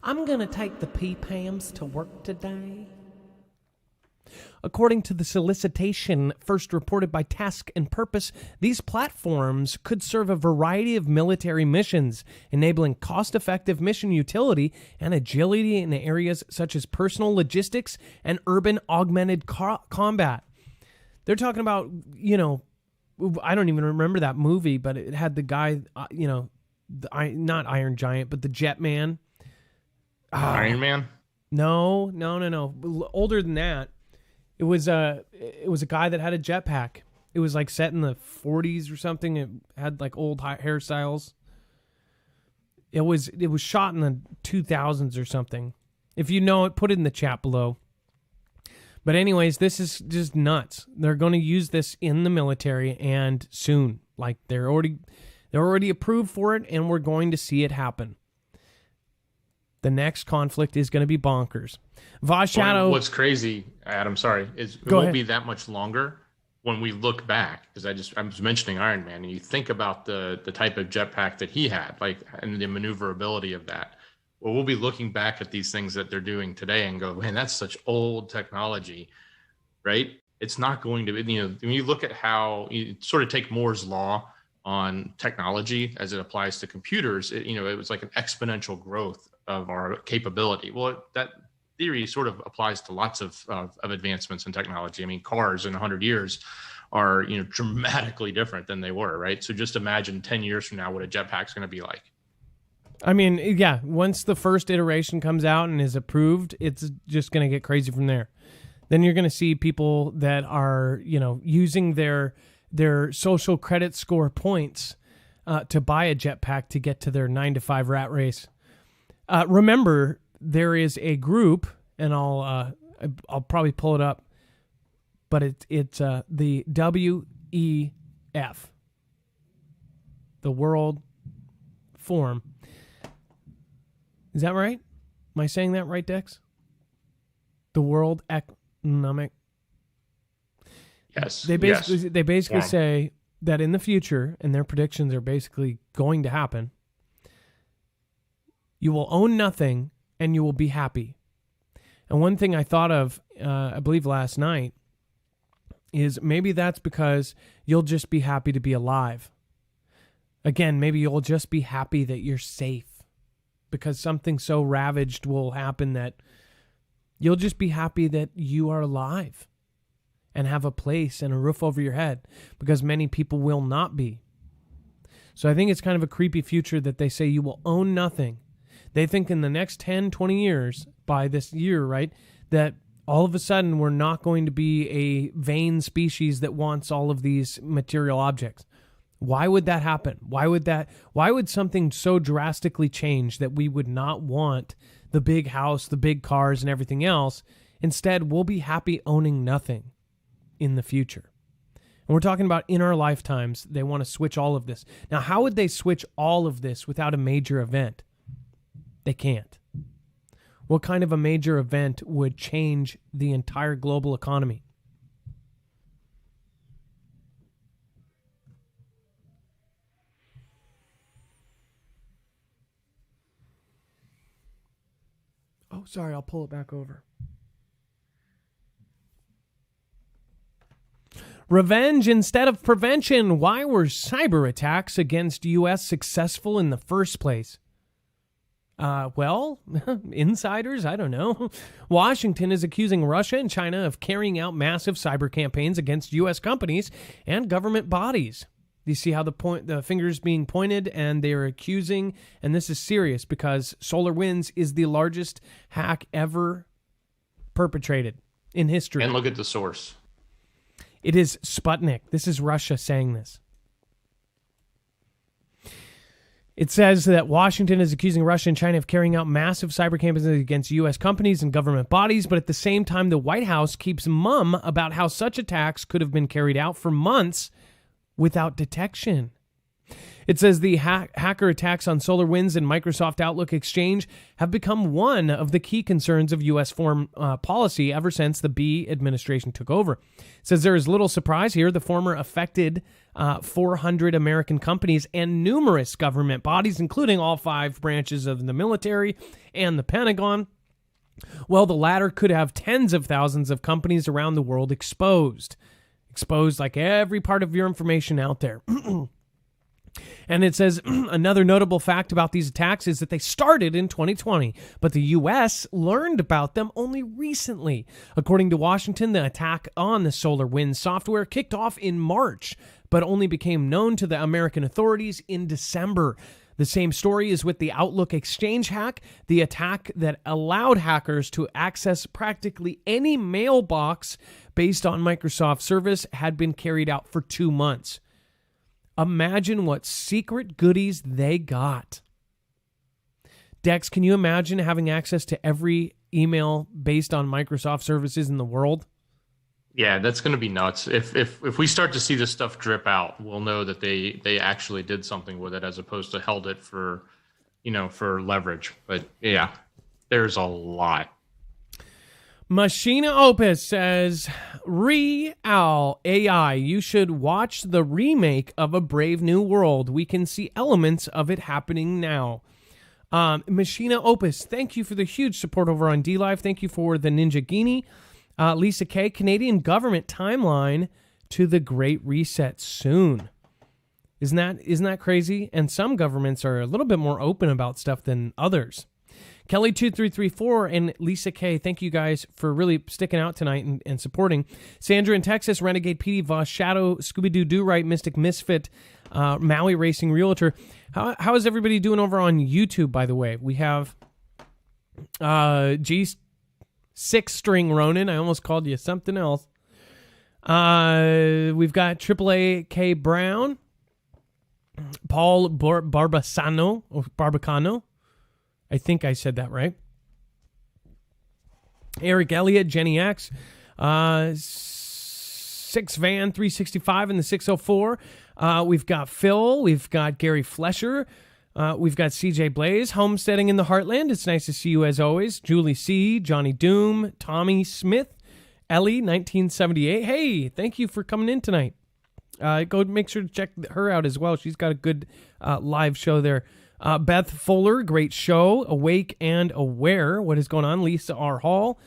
I'm going to take the PPAMs to work today. According to the solicitation first reported by Task and Purpose, these platforms could serve a variety of military missions, enabling cost-effective mission utility and agility in areas such as personal logistics and urban augmented combat. They're talking about, I don't even remember that movie, but it had the guy, not Iron Giant, but the Jet Man. Iron Man? No. Older than that. It was a guy that had a jetpack. It was like set in the 40s or something. It had like old hairstyles. It was shot in the 2000s or something. If you know it, put it in the chat below. But anyways, this is just nuts. They're going to use this in the military and soon. Like they're already approved for it, and we're going to see it happen. The next conflict is going to be bonkers. Vosh Shadow. What's crazy, Adam, sorry, is it won't be that much longer when we look back, because I was mentioning Iron Man, and you think about the type of jetpack that he had, like, and the maneuverability of that. Well, we'll be looking back at these things that they're doing today and go, man, that's such old technology, right? It's not going to be, when you look at how you sort of take Moore's law on technology as it applies to computers, it was like an exponential growth of our capability. Well, that theory sort of applies to lots of advancements in technology. I mean, cars in 100 years are, dramatically different than they were, right? So just imagine 10 years from now what a jetpack's going to be like. I mean, yeah, once the first iteration comes out and is approved, it's just going to get crazy from there. Then you're going to see people that are, using their social credit score points to buy a jetpack to get to their 9-to-5 rat race. Remember, there is a group, and I'll probably pull it up, but it's the WEF, the World Forum. Is that right? Am I saying that right, Dex? The World Economic. Yes. They basically say that in the future, and their predictions are basically going to happen, you will own nothing and you will be happy. And one thing I thought of, I believe last night, is maybe that's because you'll just be happy to be alive. Again, maybe you'll just be happy that you're safe, because something so ravaged will happen that you'll just be happy that you are alive and have a place and a roof over your head, because many people will not be. So I think it's kind of a creepy future that they say you will own nothing. They think in the next 10, 20 years, by this year, right, that all of a sudden we're not going to be a vain species that wants all of these material objects. Why would that happen? Why would something so drastically change that we would not want the big house, the big cars, and everything else? Instead, we'll be happy owning nothing in the future. And we're talking about in our lifetimes, they want to switch all of this. Now, how would they switch all of this without a major event? They can't. What kind of a major event would change the entire global economy? Oh, sorry, I'll pull it back over. Revenge instead of prevention. Why were cyber attacks against U.S. successful in the first place? Well, insiders, I don't know. Washington is accusing Russia and China of carrying out massive cyber campaigns against U.S. companies and government bodies. You see how the finger's being pointed, and they are accusing, and this is serious because SolarWinds is the largest hack ever perpetrated in history. And look at the source. It is Sputnik. This is Russia saying this. It says that Washington is accusing Russia and China of carrying out massive cyber campaigns against U.S. companies and government bodies, but at the same time, the White House keeps mum about how such attacks could have been carried out for months without detection. It says the hacker attacks on SolarWinds and Microsoft Outlook Exchange have become one of the key concerns of U.S. foreign policy ever since the B administration took over. It says there is little surprise here. The former affected 400 American companies and numerous government bodies, including all 5 branches of the military and the Pentagon. Well, the latter could have tens of thousands of companies around the world exposed like every part of your information out there. And it says another notable fact about these attacks is that they started in 2020, but the U.S. learned about them only recently. According to Washington, the attack on the SolarWinds software kicked off in March, but only became known to the American authorities in December. The same story is with the Outlook Exchange hack, the attack that allowed hackers to access practically any mailbox based on Microsoft service had been carried out for 2 months. Imagine what secret goodies they got. Dex, can you imagine having access to every email based on Microsoft services in the world? Yeah, that's going to be nuts. If we start to see this stuff drip out, we'll know that they actually did something with it as opposed to held it for, for leverage. But yeah, there's a lot. Machina Opus says, Real AI, you should watch the remake of A Brave New World. We can see elements of it happening now. Machina Opus, thank you for the huge support over on DLive. Thank you for the Ninja Guinea. Lisa K, Canadian government timeline to the Great Reset soon. Isn't that crazy? And some governments are a little bit more open about stuff than others. Kelly2334 and Lisa K, thank you guys for really sticking out tonight and supporting. Sandra in Texas, Renegade PD, Voss Shadow, Scooby-Doo Do-Right, Mystic Misfit, Maui Racing Realtor. How is everybody doing over on YouTube, by the way? We have Six-String Ronin. I almost called you something else. We've got AAA K Brown, Paul Barbacano. I think I said that right. Eric Elliott, Jenny X, 6 Van 365 in the 604. We've got Phil. We've got Gary Flesher. We've got CJ Blaze, homesteading in the Heartland. It's nice to see you as always. Julie C, Johnny Doom, Tommy Smith, Ellie 1978. Hey, thank you for coming in tonight. Go make sure to check her out as well. She's got a good live show there. Beth Fuller, great show. Awake and Aware. What is going on? Lisa R. Hall.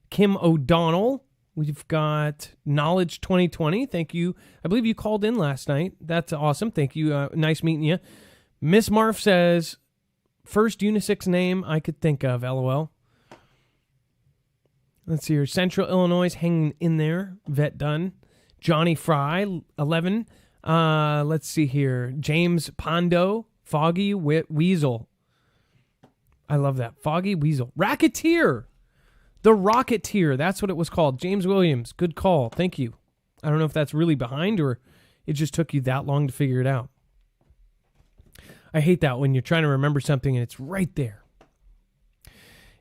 Kim O'Donnell. We've got Knowledge 2020. Thank you. I believe you called in last night. That's awesome. Thank you. Nice meeting you. Miss Marf says, first unisex name I could think of. LOL. Let's see here. Central Illinois hanging in there. Vet Dunn. Johnny Fry, 11. Let's see here. James Pondo. Foggy Weasel. I love that. Foggy Weasel. Racketeer. The Rocketeer. That's what it was called. James Williams. Good call. Thank you. I don't know if that's really behind or it just took you that long to figure it out. I hate that when you're trying to remember something and it's right there.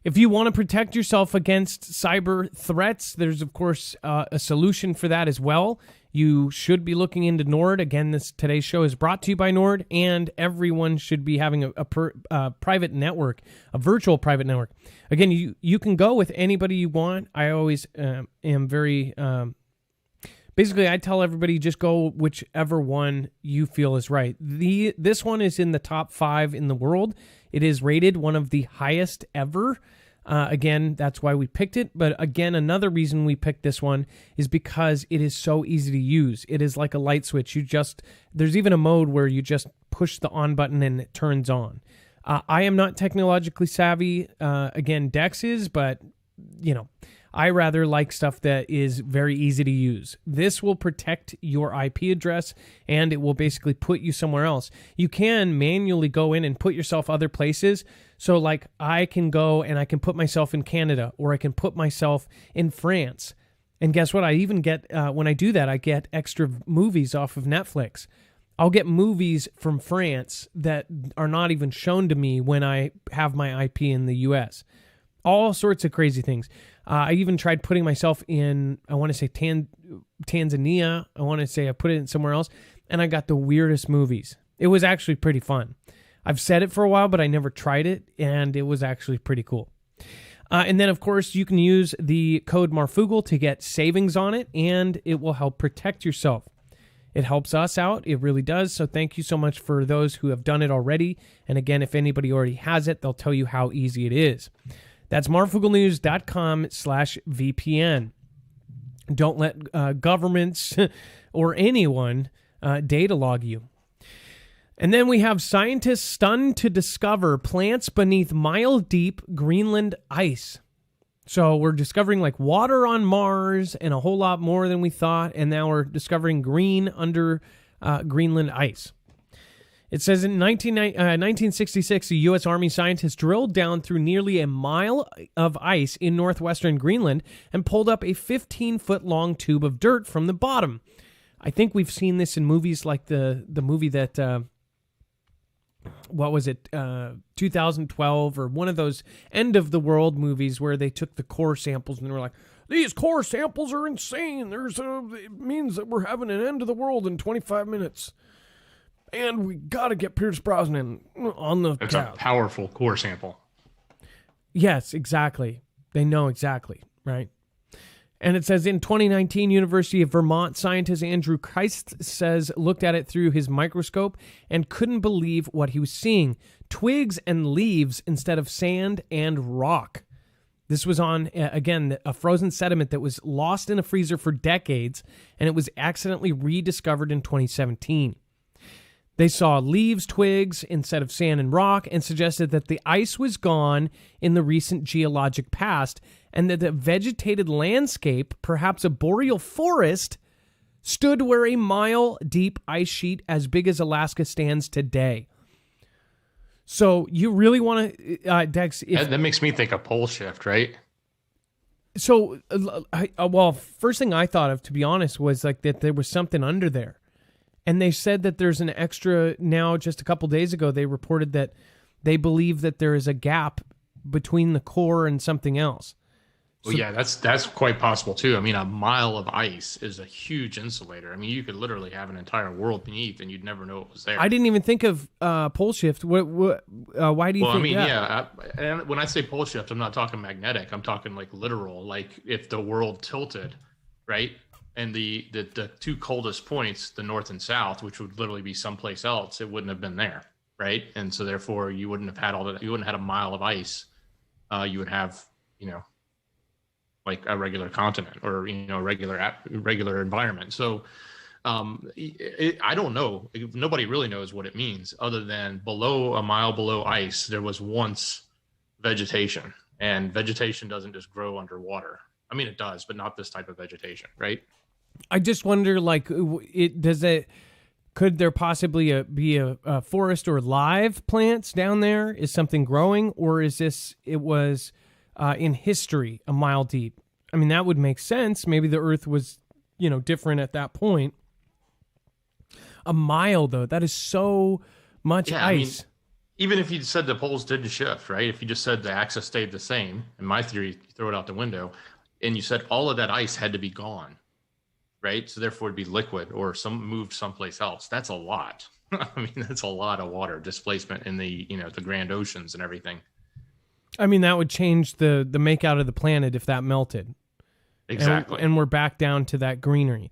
If you want to protect yourself against cyber threats, there's, of course, a solution for that as well. You should be looking into Nord. Again, today's show is brought to you by Nord, and everyone should be having a private network, a virtual private network. Again, you can go with anybody you want. I always am very... basically, I tell everybody just go whichever one you feel is right. This one is in the top 5 in the world. It is rated one of the highest ever. Again, that's why we picked it. But again, another reason we picked this one is because it is so easy to use. It is like a light switch. There's even a mode where you just push the on button and it turns on. I am not technologically savvy. Again, Dex is, but I rather like stuff that is very easy to use. This will protect your IP address, and it will basically put you somewhere else. You can manually go in and put yourself other places. So, like, I can go and I can put myself in Canada, or I can put myself in France. And guess what? I even get, when I do that, I get extra movies off of Netflix. I'll get movies from France that are not even shown to me when I have my IP in the U.S. All sorts of crazy things. I even tried putting myself in, I want to say Tanzania. I want to say I put it in somewhere else, and I got the weirdest movies. It was actually pretty fun. I've said it for a while, but I never tried it, and it was actually pretty cool. And then, of course, you can use the code Marfoogle to get savings on it, and it will help protect yourself. It helps us out. It really does. So thank you so much for those who have done it already. And again, if anybody already has it, they'll tell you how easy it is. That's marfooglenews.com/VPN. Don't let governments or anyone data log you. And then we have scientists stunned to discover plants beneath mile-deep Greenland ice. So we're discovering like water on Mars and a whole lot more than we thought, and now we're discovering green under Greenland ice. It says in 1966, a U.S. Army scientist drilled down through nearly a mile of ice in northwestern Greenland and pulled up a 15-foot-long tube of dirt from the bottom. I think we've seen this in movies like the movie that... what was it, 2012 or one of those end of the world movies where they took the core samples and they were like, these core samples are insane. It means that we're having an end of the world in 25 minutes. And we got to get Pierce Brosnan on the It's a powerful core sample. Yes, exactly. They know exactly, right? And it says in 2019, University of Vermont scientist Andrew Christ looked at it through his microscope and couldn't believe what he was seeing. Twigs and leaves instead of sand and rock. This was on, again, a frozen sediment that was lost in a freezer for decades, and it was accidentally rediscovered in 2017. They saw leaves, twigs instead of sand and rock, and suggested that the ice was gone in the recent geologic past, and that the vegetated landscape, perhaps a boreal forest, stood where a mile-deep ice sheet as big as Alaska stands today. So you really want to, Dex... That makes me think of pole shift, right? So, first thing I thought of, to be honest, was like that there was something under there. And they said that there's an extra, now just a couple days ago, they reported that they believe that there is a gap between the core and something else. Well, yeah, that's quite possible too. I mean, a mile of ice is a huge insulator. I mean, you could literally have an entire world beneath, and you'd never know it was there. I didn't even think of pole shift. Why do you think Well, I mean, that? and when I say pole shift, I'm not talking magnetic. I'm talking like literal. Like if the world tilted, right, and the two coldest points, the north and south, which would literally be someplace else, it wouldn't have been there, right? And so therefore, you wouldn't have had all that. You wouldn't have had a mile of ice. You would have, like a regular continent or regular environment. So I don't know. Nobody really knows what it means, other than a mile below ice there was once vegetation, and vegetation doesn't just grow underwater. I mean, it does, but not this type of vegetation, right? I just wonder, like, could there possibly be a forest or live plants down there? Is something growing, or is it was in history a mile deep? I mean, that would make sense. Maybe the Earth was, different at that point. A mile, though, that is so much ice. I mean, even if you said the poles didn't shift, right? If you just said the axis stayed the same, in my theory, you throw it out the window, and you said all of that ice had to be gone, right? So therefore it'd be liquid or moved someplace else. That's a lot. I mean, that's a lot of water displacement in the grand oceans and everything. I mean, that would change the makeout of the planet if that melted. Exactly. And we're back down to that greenery.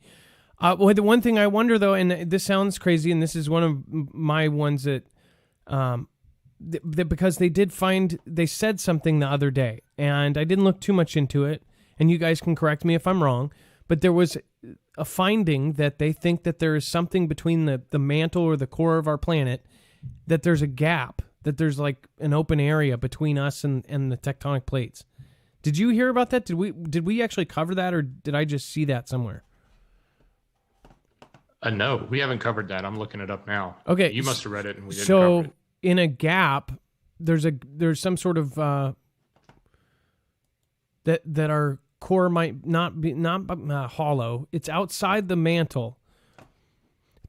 Well, the one thing I wonder, though, and this sounds crazy, and this is one of my ones that because they said something the other day, and I didn't look too much into it, and you guys can correct me if I'm wrong, but there was a finding that they think that there is something between the mantle or the core of our planet, that there's a gap, that there's like an open area between us and the tectonic plates. Did you hear about that? Did we actually cover that, or did I just see that somewhere? No, we haven't covered that. I'm looking it up now. Okay. You must have read it and we didn't cover it. So in a gap, there's some sort of that our core might not be hollow. It's outside the mantle.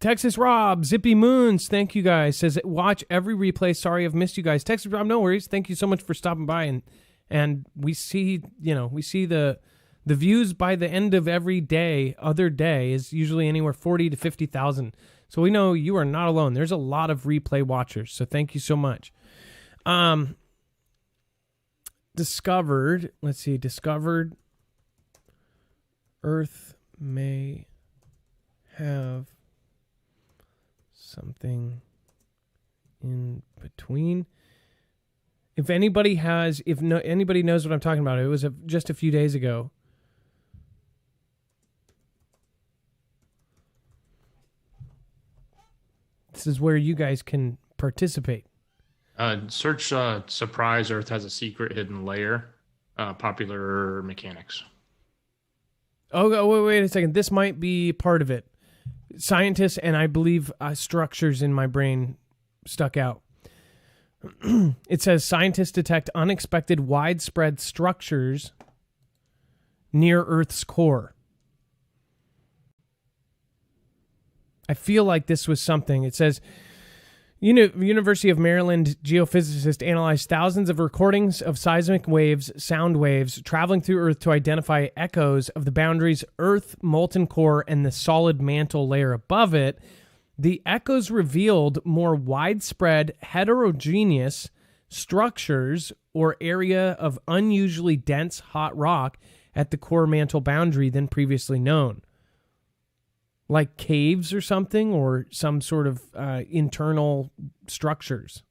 Texas Rob, Zippy Moons, thank you guys. Says watch every replay. Sorry I've missed you guys. Texas Rob, no worries. Thank you so much for stopping by, and we see the views by the end of other day is usually anywhere 40 to 50,000. So we know you are not alone. There's a lot of replay watchers. So thank you so much. Discovered Earth may have something in between. If anybody knows what I'm talking about, it was just a few days ago. This is where you guys can participate. Search surprise Earth has a secret hidden layer. Popular mechanics. Oh, wait a second. This might be part of it. Scientists and I believe structures in my brain stuck out. It says scientists detect unexpected widespread structures near Earth's core. I feel like this was something. It says University of Maryland geophysicist analyzed thousands of recordings of seismic waves, sound waves, traveling through Earth to identify echoes of the boundaries Earth, molten core, and the solid mantle layer above it. The echoes revealed more widespread, heterogeneous structures or area of unusually dense hot rock at the core mantle boundary than previously known. Like caves or something, or some sort of internal structures.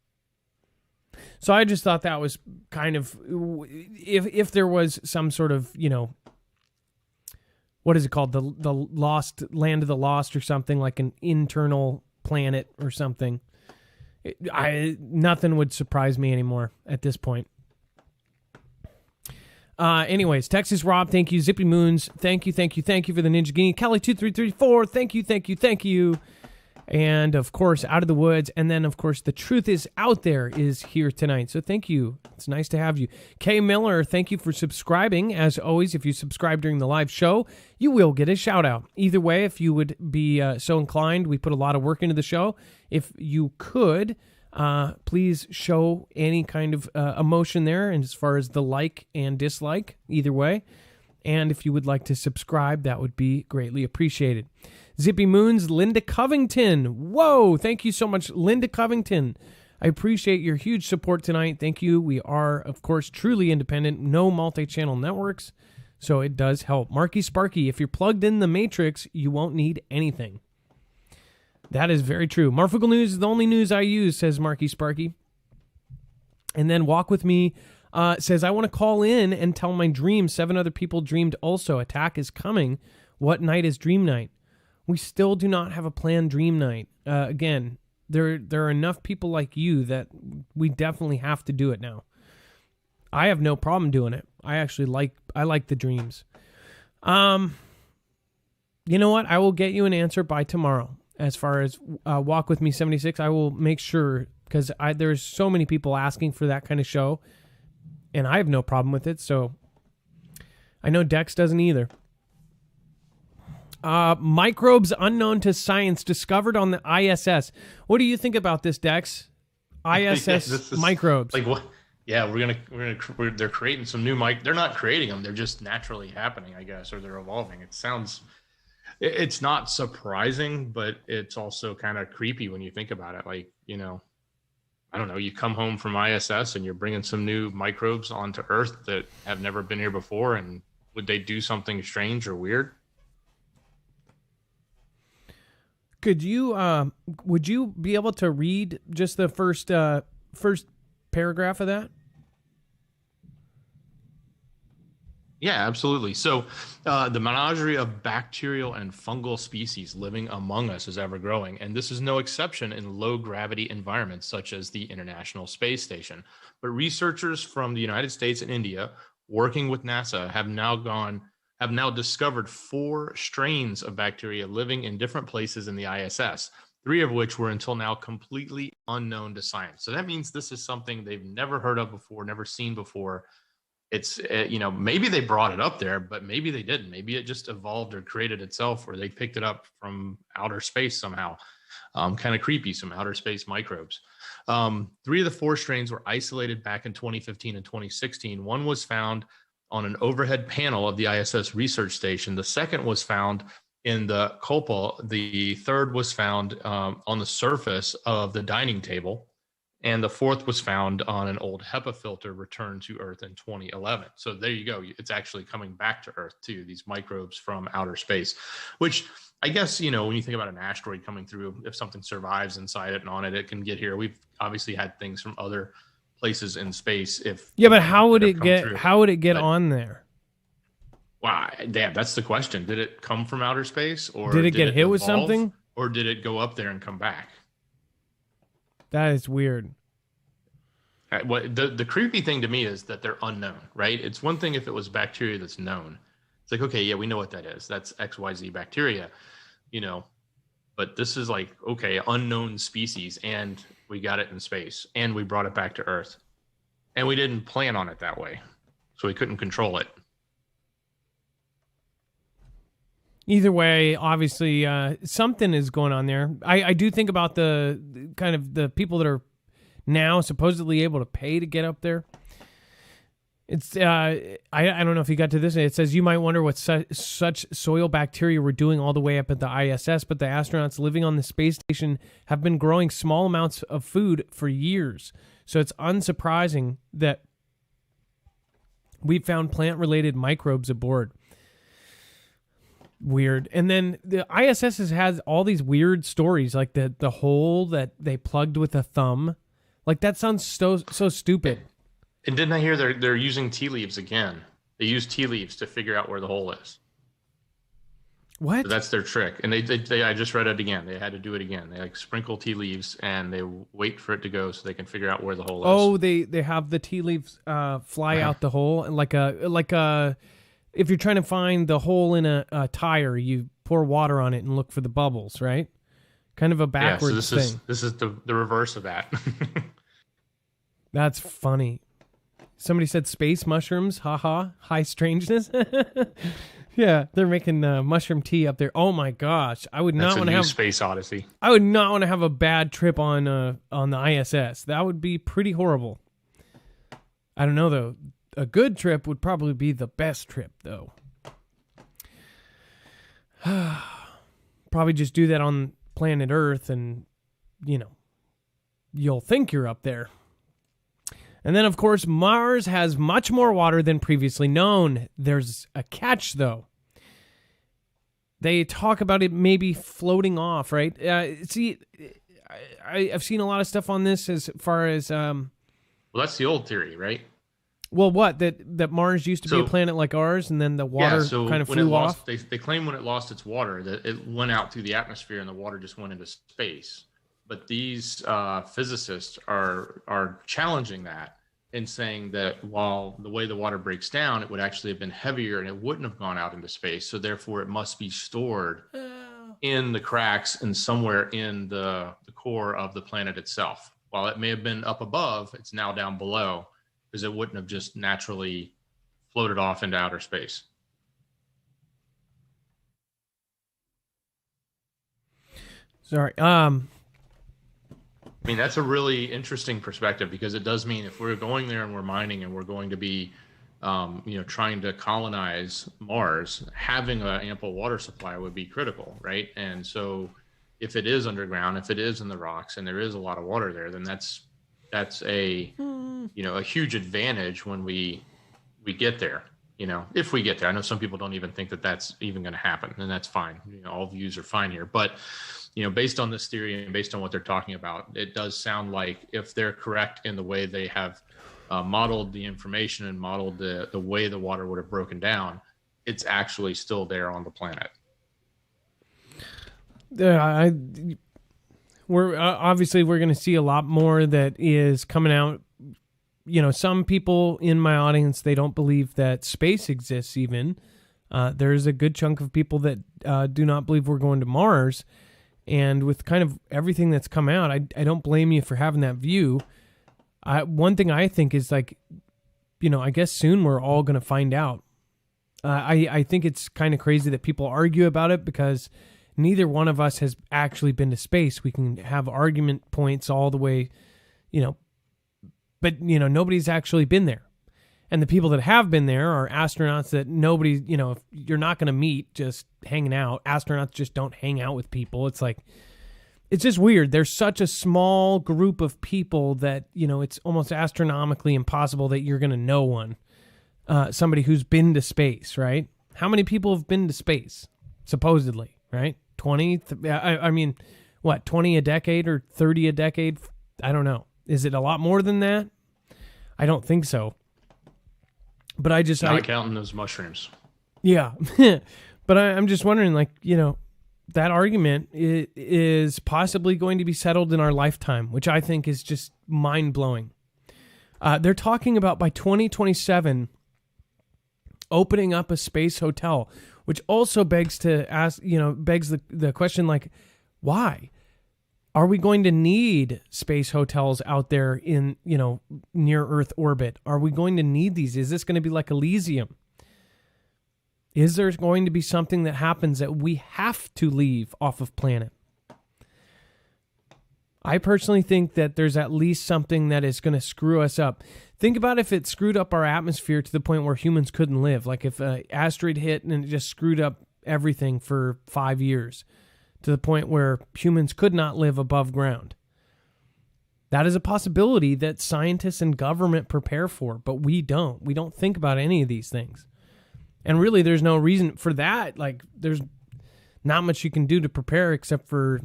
So I just thought that was kind of, if there was some sort of, what is it called? The lost land of the lost or something, like an internal planet or something. Nothing would surprise me anymore at this point. Anyways, Texas Rob, thank you. Zippy Moons, thank you for the Ninja Guinea. Kelly2334, thank you. And, of course, Out of the Woods. And then, of course, The Truth Is Out There is here tonight. So thank you. It's nice to have you. Kay Miller, thank you for subscribing. As always, if you subscribe during the live show, you will get a shout-out. Either way, if you would be so inclined, we put a lot of work into the show. If you could... please show any kind of emotion there, and as far as the like and dislike, either way. And if you would like to subscribe, that would be greatly appreciated. Zippy Moons, Linda Covington. Whoa, thank you so much, Linda Covington. I appreciate your huge support tonight. Thank you. We are, of course, truly independent, no multi-channel networks, so it does help. Marky Sparky, if you're plugged in the Matrix, you won't need anything. That is very true. Marfoogle News is the only news I use, says Marky Sparky. And then Walk With Me says, I want to call in and tell my dream. 7 other people dreamed also. Attack is coming. What night is dream night? We still do not have a planned dream night. Again, there are enough people like you that we definitely have to do it now. I have no problem doing it. I actually like the dreams. You know what? I will get you an answer by tomorrow. As far as Walk With Me 76, I will make sure, because there's so many people asking for that kind of show, and I have no problem with it, so I know Dex doesn't either. Microbes unknown to science discovered on the ISS. What do you think about this, Dex? ISS microbes. Like what? Yeah, they're creating some new they're not creating them, they're just naturally happening, I guess, or they're evolving. It's not surprising, but it's also kind of creepy when you think about it. Like, I don't know, you come home from ISS and you're bringing some new microbes onto Earth that have never been here before. And would they do something strange or weird? Would you be able to read just the first paragraph of that? Yeah, absolutely. So the menagerie of bacterial and fungal species living among us is ever growing. And this is no exception in low gravity environments such as the International Space Station. But researchers from the United States and India working with NASA have now discovered 4 strains of bacteria living in different places in the ISS, 3 of which were until now completely unknown to science. So that means this is something they've never heard of before, never seen before. It's, maybe they brought it up there, but maybe they didn't. Maybe it just evolved or created itself, or they picked it up from outer space somehow. Kind of creepy, some outer space microbes. 3 of the 4 strains were isolated back in 2015 and 2016. One was found on an overhead panel of the ISS research station. The second was found in the cupole. The third was found on the surface of the dining table. And the 4th was found on an old HEPA filter returned to Earth in 2011. So there you go. It's actually coming back to Earth too, these microbes from outer space, which I guess, when you think about an asteroid coming through, if something survives inside it and on it, it can get here. We've obviously had things from other places in space. But how would it get on there? Wow, damn, that's the question. Did it come from outer space, or did it get hit with something? Or did it go up there and come back? That is weird. What the creepy thing to me is that they're unknown, right? It's one thing if it was bacteria that's known. It's like, okay, yeah, we know what that is. That's XYZ bacteria, but this is like, okay, unknown species, and we got it in space, and we brought it back to Earth, and we didn't plan on it that way, so we couldn't control it. Either way, obviously, something is going on there. I do think about the kind of the people that are now supposedly able to pay to get up there. It's I don't know if you got to this. It says you might wonder what such soil bacteria were doing all the way up at the ISS, but the astronauts living on the space station have been growing small amounts of food for years. So it's unsurprising that we found plant-related microbes aboard. Weird. And then the ISS has all these weird stories, like the hole that they plugged with a thumb. Like, that sounds so stupid. And didn't I hear they're using tea leaves again? They use tea leaves to figure out where the hole is. What? So that's their trick. And they I just read it again. They had to do it again. They like sprinkle tea leaves and they wait for it to go so they can figure out where the hole is. Oh, they have the tea leaves fly out the hole, and like a if you're trying to find the hole in a tire, you pour water on it and look for the bubbles, right? Kind of a backwards thing. This is the reverse of that. That's funny. Somebody said space mushrooms. Haha. High strangeness. Yeah, they're making mushroom tea up there. Oh my gosh, I would not want to have Space Odyssey. I would not want to have a bad trip on the ISS. That would be pretty horrible. I don't know though. A good trip would probably be the best trip though. Probably just do that on planet Earth, and you'll think you're up there. And then, of course, Mars has much more water than previously known. There's a catch, though. They talk about it maybe floating off, right? See, I've seen a lot of stuff on this as far as... Well, that's the old theory, right? Well, what? That Mars used to be a planet like ours, and then the water kind of flew off? They claim when it lost its water, that it went out through the atmosphere and the water just went into space. But these physicists are challenging that and saying that while the way the water breaks down, it would actually have been heavier and it wouldn't have gone out into space. So therefore, it must be stored in the cracks and somewhere in the core of the planet itself. While it may have been up above, it's now down below because it wouldn't have just naturally floated off into outer space. Sorry. I mean, that's a really interesting perspective because it does mean if we're going there and we're mining and we're going to be, trying to colonize Mars, having an ample water supply would be critical, right? And so if it is underground, if it is in the rocks and there is a lot of water there, then that's a huge advantage when we get there, if we get there. I know some people don't even think that that's even going to happen, and that's fine. All views are fine here. But based on this theory and based on what they're talking about, it does sound like if they're correct in the way they have modeled the information and modeled the way the water would have broken down, it's actually still there on the planet. We're going to see a lot more that is coming out. Some people in my audience, they don't believe that space exists even. There's a good chunk of people that do not believe we're going to Mars. And with kind of everything that's come out, I don't blame you for having that view. One thing I think is I guess soon we're all going to find out. I think it's kind of crazy that people argue about it because neither one of us has actually been to space. We can have argument points all the way, but nobody's actually been there. And the people that have been there are astronauts that nobody, if you're not going to meet just hanging out. Astronauts just don't hang out with people. It's just weird. There's such a small group of people that, it's almost astronomically impossible that you're going to know one. Somebody who's been to space, right? How many people have been to space? Supposedly, right? 20? I mean, what, 20 a decade or 30 a decade? I don't know. Is it a lot more than that? I don't think so. But not counting those mushrooms. Yeah. But I'm just wondering, that argument is possibly going to be settled in our lifetime, which I think is just mind-blowing. They're talking about by 2027 opening up a space hotel, which also begs the question, like, why? Are we going to need space hotels out there in, near Earth orbit? Are we going to need these? Is this going to be like Elysium? Is there going to be something that happens that we have to leave off of planet? I personally think that there's at least something that is going to screw us up. Think about if it screwed up our atmosphere to the point where humans couldn't live. Like if an asteroid hit and it just screwed up everything for 5 years to the point where humans could not live above ground. That is a possibility that scientists and government prepare for, but we don't. We don't think about any of these things. And really, there's no reason for that. Like, there's not much you can do to prepare except for,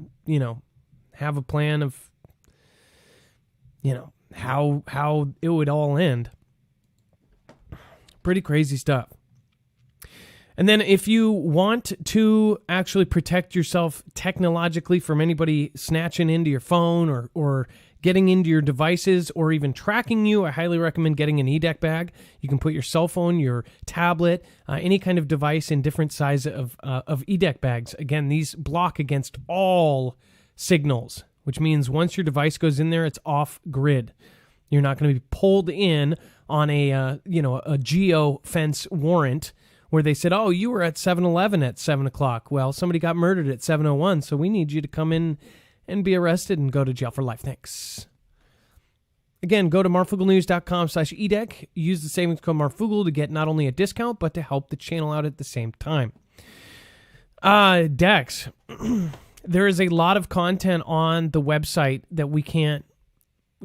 have a plan of, how it would all end. Pretty crazy stuff. And then if you want to actually protect yourself technologically from anybody snatching into your phone or getting into your devices or even tracking you, I highly recommend getting an EDEC bag. You can put your cell phone, your tablet, any kind of device in different size of EDEC bags. Again, these block against all signals, which means once your device goes in there, it's off grid. You're not going to be pulled in on a geo fence warrant where they said, oh, you were at 7-Eleven at 7 o'clock. Well, somebody got murdered at 7:01, so we need you to come in and be arrested and go to jail for life. Thanks. Again, go to marfooglenews.com/EDEC. Use the savings code Marfoogle to get not only a discount, but to help the channel out at the same time. Dex, there is a lot of content on the website that we can't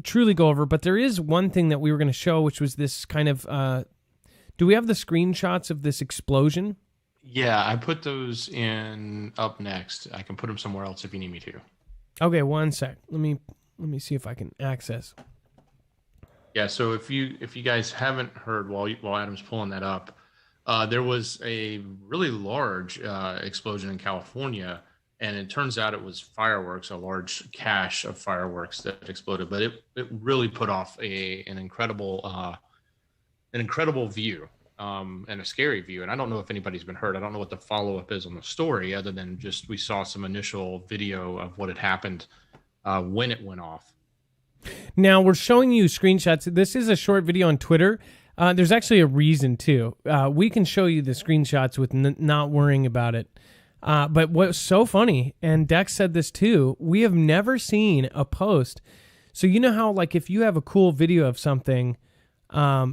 truly go over, but there is one thing that we were going to show, which was this kind of... do we have the screenshots of this explosion? Yeah, I put those in up next. I can put them somewhere else if you need me to. Okay, one sec. Let me see if I can access. Yeah, so if you guys haven't heard while Adam's pulling that up, there was a really large explosion in California, and it turns out it was fireworks, a large cache of fireworks that exploded. But it really put off an incredible view. And a scary view. And I don't know if anybody's been hurt. I don't know what the follow-up is on the story other than just we saw some initial video of what had happened when it went off. Now, we're showing you screenshots. This is a short video on Twitter. There's actually a reason, too. We can show you the screenshots with not worrying about it. But what's so funny, and Dex said this, too, we have never seen a post. So you know how, like, if you have a cool video of something...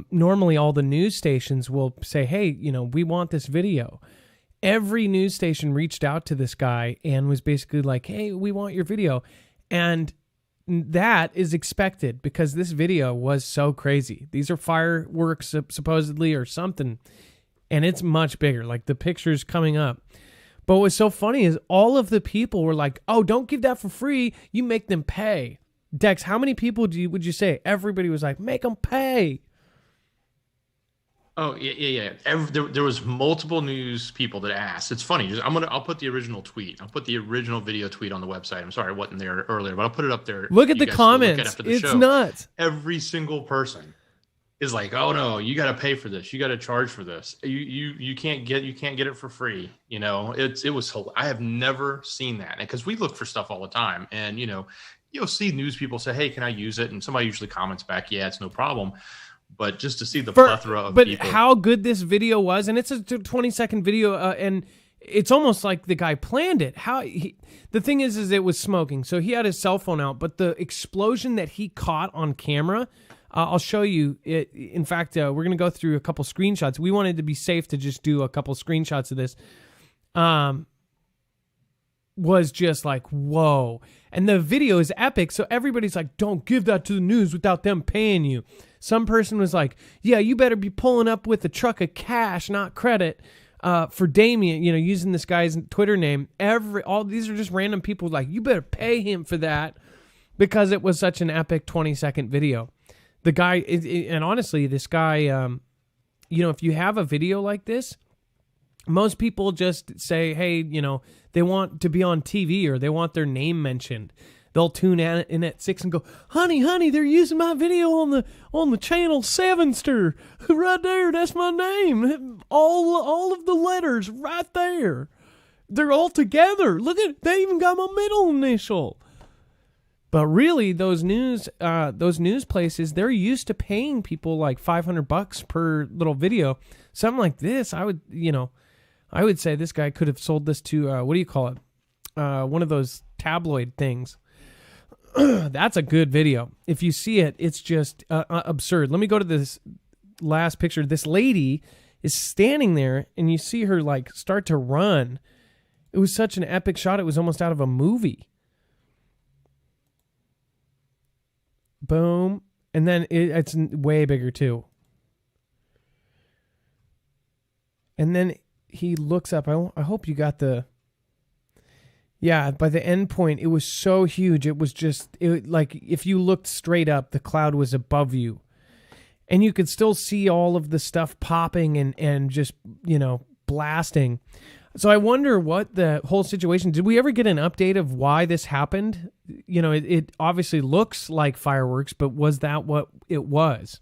normally all the news stations will say, hey, we want this video. Every news station reached out to this guy and was basically like, hey, we want your video. And that is expected because this video was so crazy. These are fireworks supposedly or something. And it's much bigger, like the pictures coming up. But what's so funny is all of the people were like, oh, don't give that for free. You make them pay. Dex, how many people would you say? Everybody was like, make them pay. Oh yeah. There was multiple news people that asked. It's funny. I'll put the original tweet. I'll put the original video tweet on the website. I'm sorry, I wasn't there earlier, but I'll put it up there. Look at the comments. It's nuts. Every single person is like, "Oh no, you got to pay for this. You got to charge for this. You can't get it for free." It was. I have never seen that because we look for stuff all the time, and you'll see news people say, "Hey, can I use it?" And somebody usually comments back, "Yeah, it's no problem." But just to see the plethora of people. But how good this video was, and it's a 20-second video, and it's almost like the guy planned it. The thing is it was smoking, so he had his cell phone out, but the explosion that he caught on camera, I'll show you. In fact, we're going to go through a couple screenshots. We wanted to be safe to just do a couple screenshots of this. Was just like, whoa. And the video is epic, so everybody's like, don't give that to the news without them paying you. Some person was like, yeah, you better be pulling up with a truck of cash, not credit, for Damien, using this guy's Twitter name. All these are just random people like, you better pay him for that because it was such an epic 20-second video. The guy, and honestly, this guy, if you have a video like this, Most people just say, hey, they want to be on TV or they want their name mentioned. They'll tune in at 6 and go, honey, they're using my video on the channel 7ster. Right there, that's my name. All of the letters right there. They're all together. Look at, they even got my middle initial. But really, those news places, they're used to paying people like $500 per little video. Something like this, I would say this guy could have sold this to what do you call it? One of those tabloid things. That's a good video. If you see it, it's just absurd. Let me go to this last picture. This lady is standing there, and you see her like start to run. It was such an epic shot. It was almost out of a movie. Boom. And then it's way bigger too. And then he looks up. I hope you got the... Yeah, by the end point, it was so huge. It was just, like, if you looked straight up, the cloud was above you. And you could still see all of the stuff popping and just, blasting. So I wonder what the whole situation... Did we ever get an update of why this happened? It obviously looks like fireworks, but was that what it was?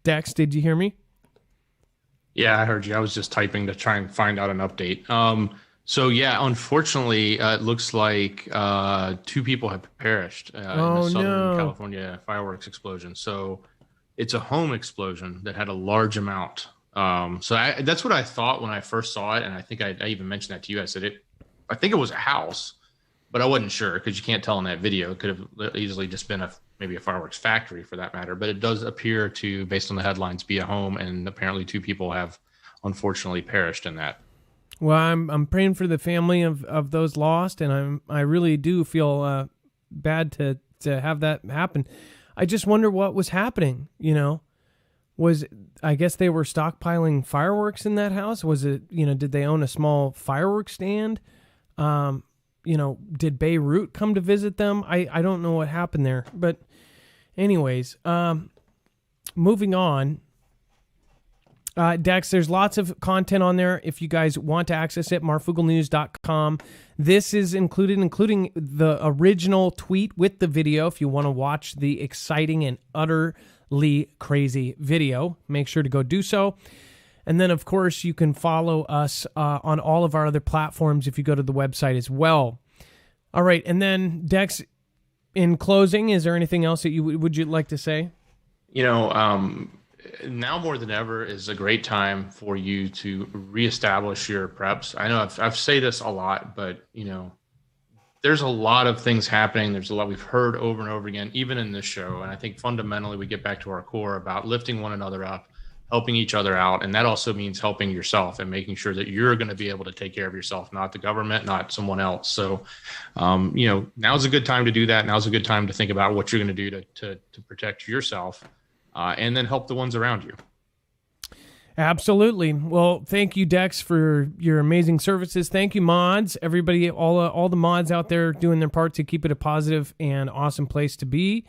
Dex, did you hear me? Yeah, I heard you. I was just typing to try and find out an update. So yeah, unfortunately, it looks like 2 people have perished in the Southern California fireworks explosion. So it's a home explosion that had a large amount. That's what I thought when I first saw it, and I think I even mentioned that to you. I said I think it was a house, but I wasn't sure because you can't tell in that video. It could have easily just been maybe a fireworks factory for that matter, but it does appear to, based on the headlines, be a home, and apparently 2 people have unfortunately perished in that. Well, I'm praying for the family of those lost, and I really do feel bad to have that happen. I just wonder what was happening. I guess they were stockpiling fireworks in that house. Was it did they own a small fireworks stand? Did Beirut come to visit them? I don't know what happened there. But anyways, moving on. Dex, there's lots of content on there. If you guys want to access it, marfooglenews.com. This is including the original tweet with the video. If you want to watch the exciting and utterly crazy video, make sure to go do so. And then, of course, you can follow us on all of our other platforms if you go to the website as well. All right, and then, Dex, in closing, is there anything else that would you like to say? Now more than ever is a great time for you to reestablish your preps. I know I've say this a lot, but, there's a lot of things happening. There's a lot we've heard over and over again, even in this show. And I think fundamentally we get back to our core about lifting one another up, helping each other out. And that also means helping yourself and making sure that you're going to be able to take care of yourself, not the government, not someone else. So, now's a good time to do that. Now's a good time to think about what you're going to do to protect yourself and then help the ones around you. Absolutely. Well, thank you, Dex, for your amazing services. Thank you, mods. Everybody, all the mods out there doing their part to keep it a positive and awesome place to be.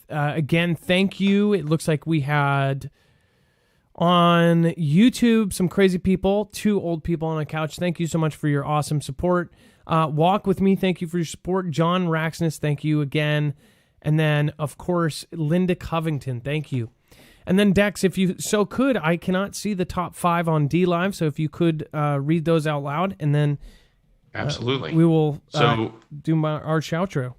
Again, thank you. It looks like we had on YouTube some crazy people, 2 old people on a couch. Thank you so much for your awesome support. Walk With Me, thank you for your support. John Raxness, thank you again. And then, of course, Linda Covington, thank you. And then, Dex, if you so could, I cannot see the top 5 on DLive, so if you could read those out loud, and then absolutely we will do our outro.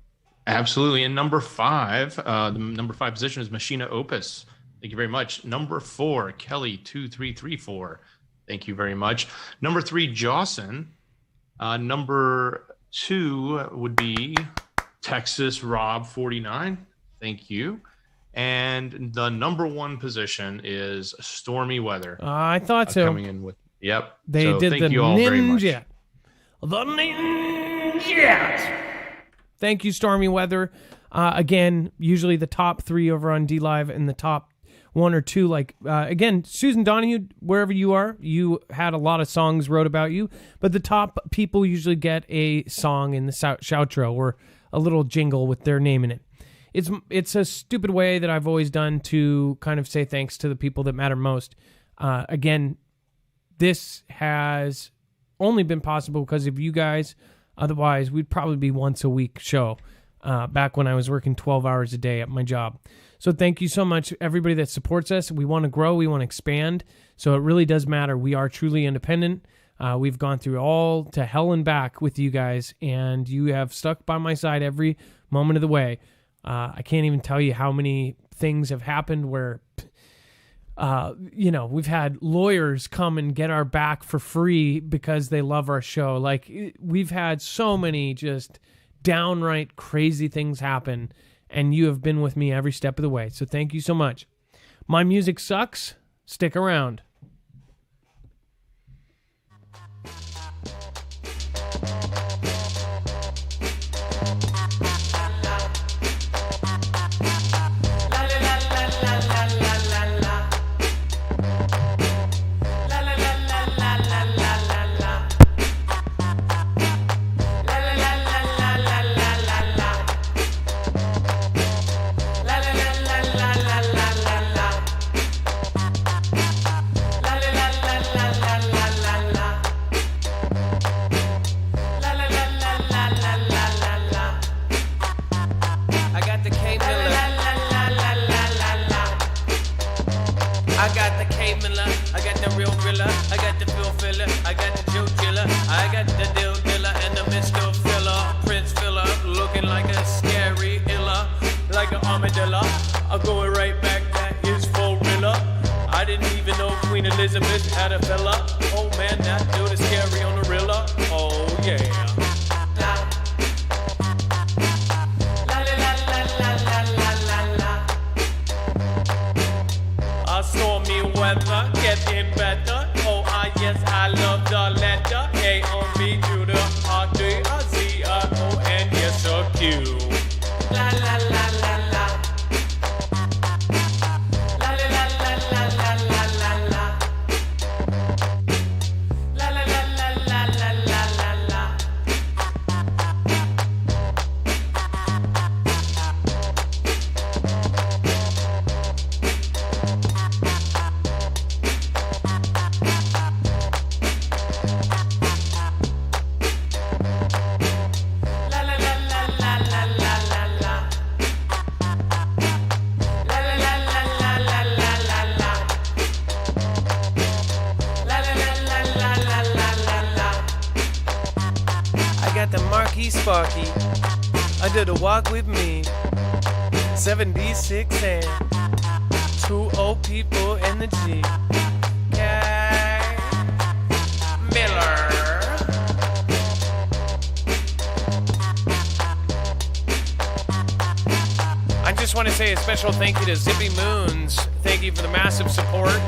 Absolutely. And number 5, the number 5 position is Machina Opus. Thank you very much. Number 4, Kelly2334. Thank you very much. Number 3, Jawson. Number 2 would be Texas Rob 49. Thank you. And the number 1 position is Stormy Weather. I thought so. Coming in with, yep. They did the ninja. The ninjas. Thank you, Stormy Weather. Again, usually the top 3 over on DLive and the top 1 or 2. Again, Susan Donahue, wherever you are, you had a lot of songs wrote about you. But the top people usually get a song in the outro or a little jingle with their name in it. it's a stupid way that I've always done to kind of say thanks to the people that matter most. Again, this has only been possible because of you guys. Otherwise, we'd probably be once a week show back when I was working 12 hours a day at my job. So thank you so much, everybody that supports us. We want to grow. We want to expand. So it really does matter. We are truly independent. We've gone through all to hell and back with you guys, and you have stuck by my side every moment of the way. I can't even tell you how many things have happened where, we've had lawyers come and get our back for free because they love our show. Like, we've had so many just downright crazy things happen, and you have been with me every step of the way. So thank you so much. My music sucks. Stick around. Elizabeth had a fella. Oh man, that dude is scary on the rilla. Oh yeah. A stormy weather, getting better. Oh yes, I love the letter A on B to the R D A Z O N. Yes, a Q. La la la la la. Sparky, I did a walk with me, 76 and 2 old people in the G. K. Miller. I just want to say a special thank you to Zippy Moons. Thank you for the massive support.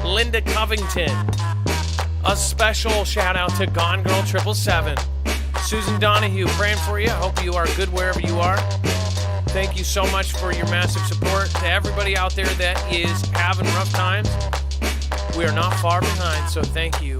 Linda Covington. A special shout out to Gone Girl 777. Susan Donahue, praying for you. Hope you are good wherever you are. Thank you so much for your massive support. To everybody out there that is having rough times, we are not far behind, so thank you.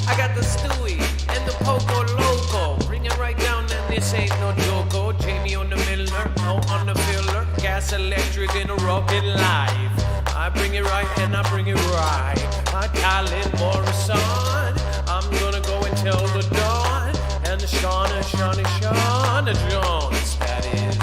I got the Stewie and the Poco Loco. Bring it right down, and this ain't no Joko. Jamie on the Miller, no on the filler. Gas, electric, and a rocket live. I bring it right and I bring it right. I Colin Morrison. I'm gonna go and tell the dawn. And the Shauna Jones. That is.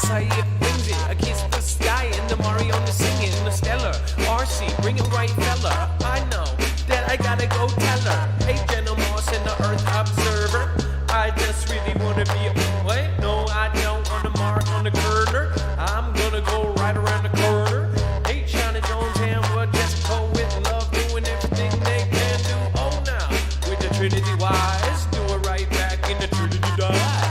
How you brings it, a kiss the sky, and the Mario the singing, the Stellar, RC, bring it right, fella. I know that I gotta go tell her. Hey, Jenna Moss and the Earth Observer. I just really wanna be a wait, no, I don't on the mark on the corner. I'm gonna go right around the corner. Hey, Shauna Jones and what just go with love, doing everything they can do. Oh, now with the Trinity Wise, do it right back in the Trinity Dies.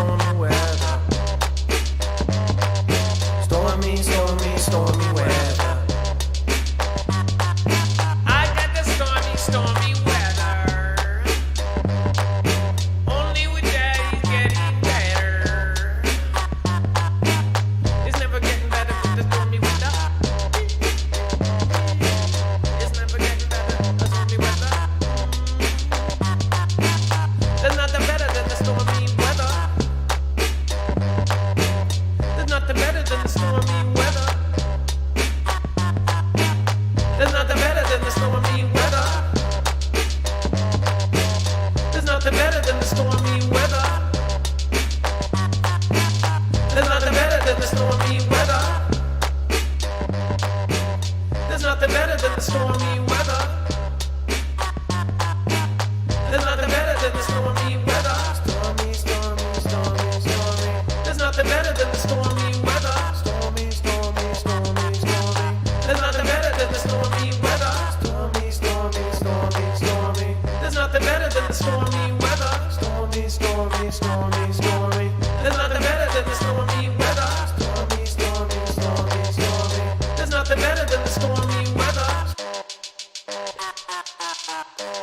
stormy weather. Stormy, stormy, stormy weather. I got the stormy, stormy weather. Only with daddy's getting better. It's never getting better with the stormy weather. It's never getting better with the stormy weather. There's nothing better than the stormy weather. There's nothing better than the stormy weather. There's nothing better than the stormy weather. There's nothing better than the stormy weather. There's nothing better than the stormy weather. There's nothing better than the stormy weather. There's nothing better than the stormy weather. Stormy, stormy, stormy, stormy. There's nothing better than the stormy weather. Stormy, stormy, stormy, stormy. There's nothing better than the stormy weather. Stormy, stormy, stormy, stormy. There's nothing better than the stormy weather. Stormy, stormy, stormy, stormy. There's nothing better than the stormy weather. Stormy, stormy, stormy, stormy. There's nothing better than the stormy weather.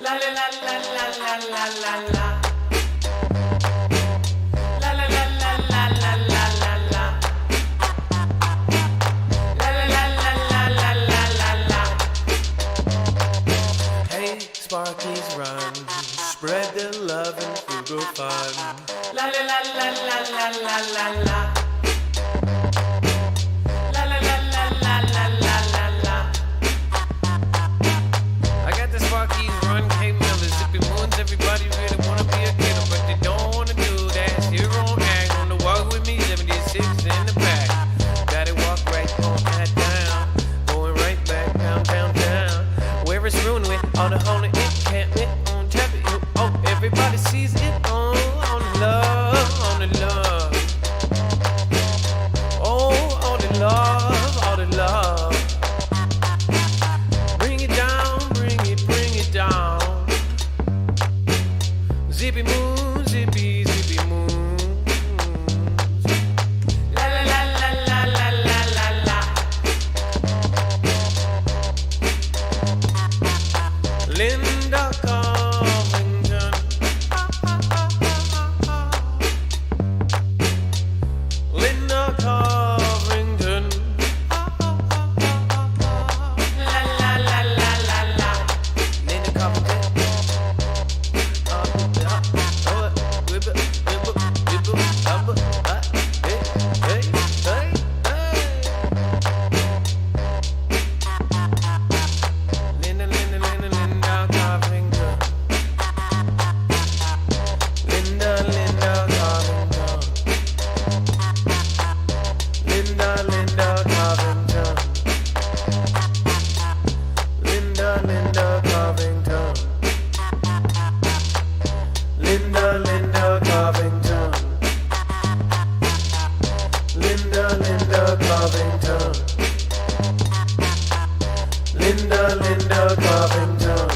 La la la la la la la la la. La la la la la la la la la. La la la la la la la la la. Hey, Sparkies run, spread the love and frugal fun. La la la la la la la la la. La la la la la la la la la. I got the Sparkies run, K-Miller, zippy moons. Everybody really wanna be a killer, but they don't wanna do that. Here on ag, on the walk with me, 76 in the back. Gotta walk right on that down, going right back down, down, down. Where it's ruined with all the whole encampment on tap it. Oh, everybody sees it on the love, on the love. Oh, all the love, all the love. Bring it down, bring it down. Zippy moon, zippy, zippy moon. La la la la la la la la la. Linda Covington. Linda Covington. La la la la la la. Linda Covington. Linda Covington.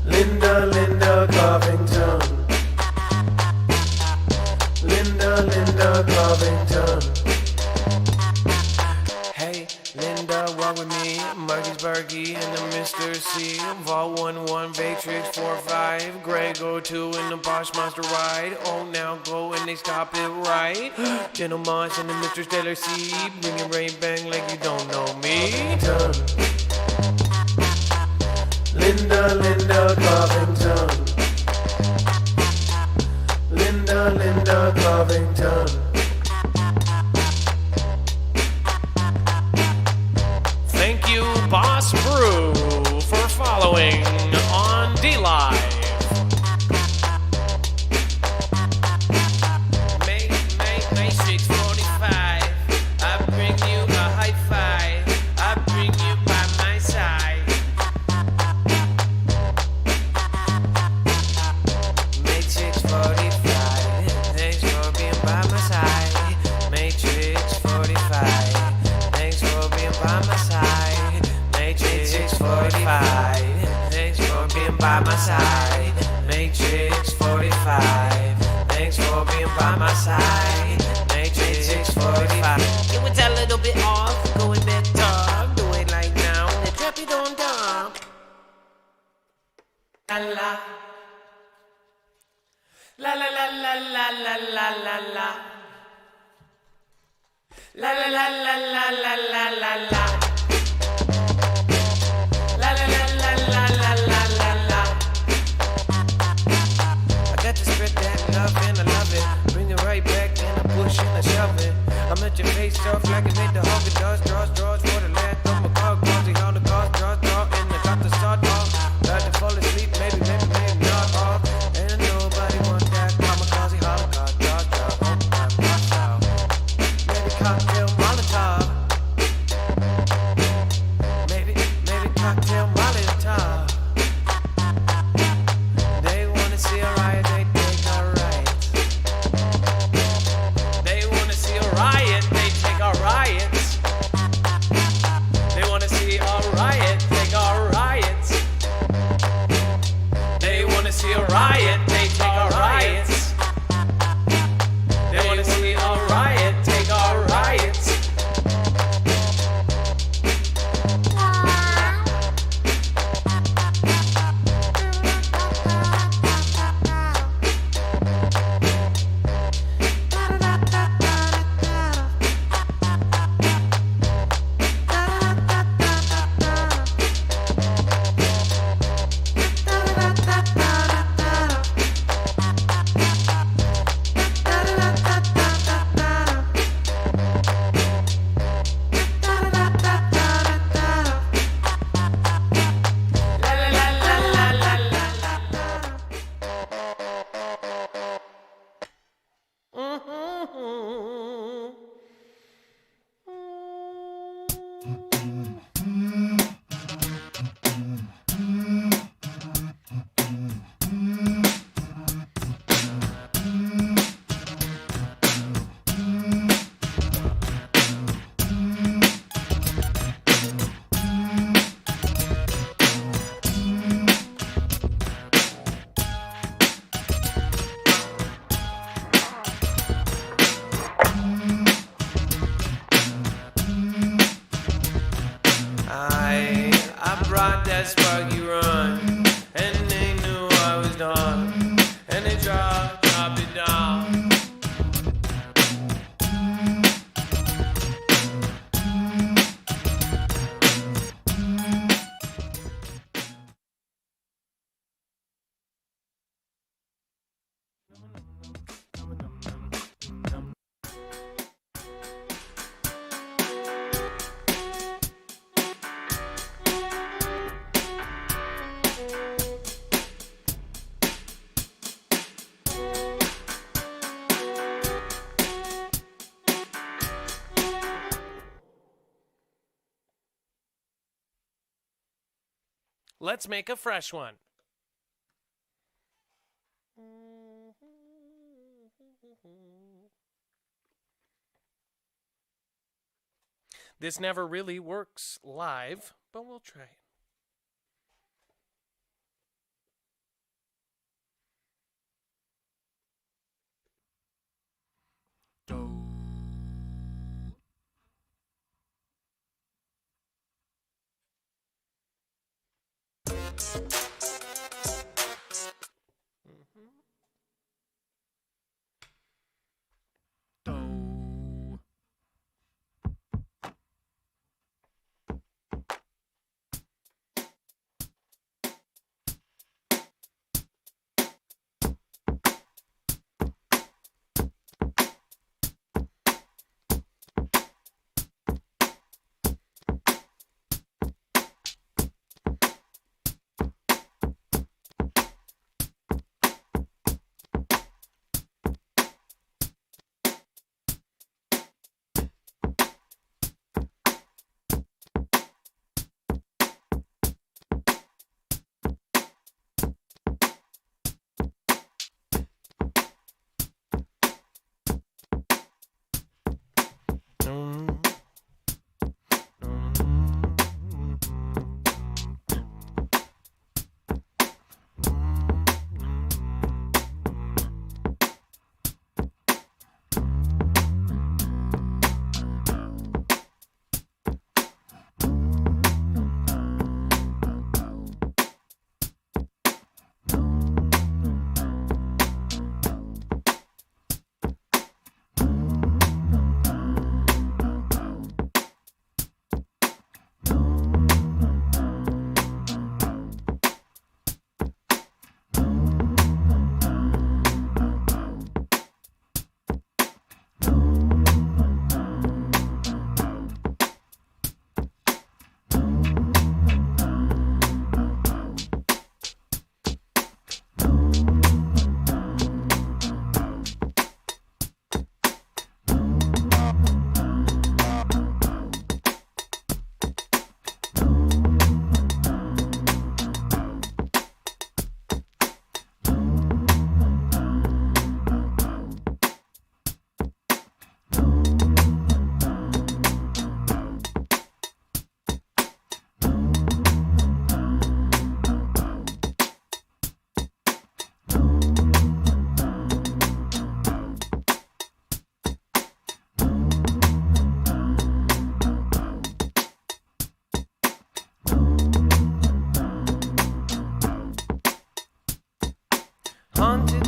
Linda Covington. Linda Covington. Hey, Linda, walk with me. Marcusburgy and the Mr. C. Vault 1-1, Matrix 4-5. Grego 2 in the Bosch Monster ride. Oh, now go and they stop it right. Gentlemen and the Mr. Taylor C. Bringing rain bang like you don't know me. Linda Covington. Linda Covington. Thank you, Boss Brew, for following on D-Live. May 645. I bring you a high five. I bring you by my side. May 645. Thanks for being by my side. Matrix 45. Thanks for being by my side. Matrix 45. by my side. Matrix 45. Thanks for being by my side. Matrix 45. It was a little bit off, going better. Do it like now, the trap it on top. La la. La la la la la la la la la. La la la la la la la la la. La la la la la la la la la. I got to spread that love and I love it. Bring it right back and I push and I shove it. I'm at your face off like I made the hog of dust. Draws for the land. Throw my car, closing on the car. Draw and I got the start off. Got to fall asleep, maybe not off. And nobody want that kamikaze holocaust. Draw, maybe cocktail Molotov. Maybe cocktail Molotov. They wanna see a riot, they take our riots. They wanna see a riot, they take our riots. They wanna see a riot, take our riots. They wanna see a riot, they take our riots. They wanna see a riot, take our riots. I brought that sparky run, and they knew I was done, and they dropped it down. Let's make a fresh one. This never really works live, but we'll try it.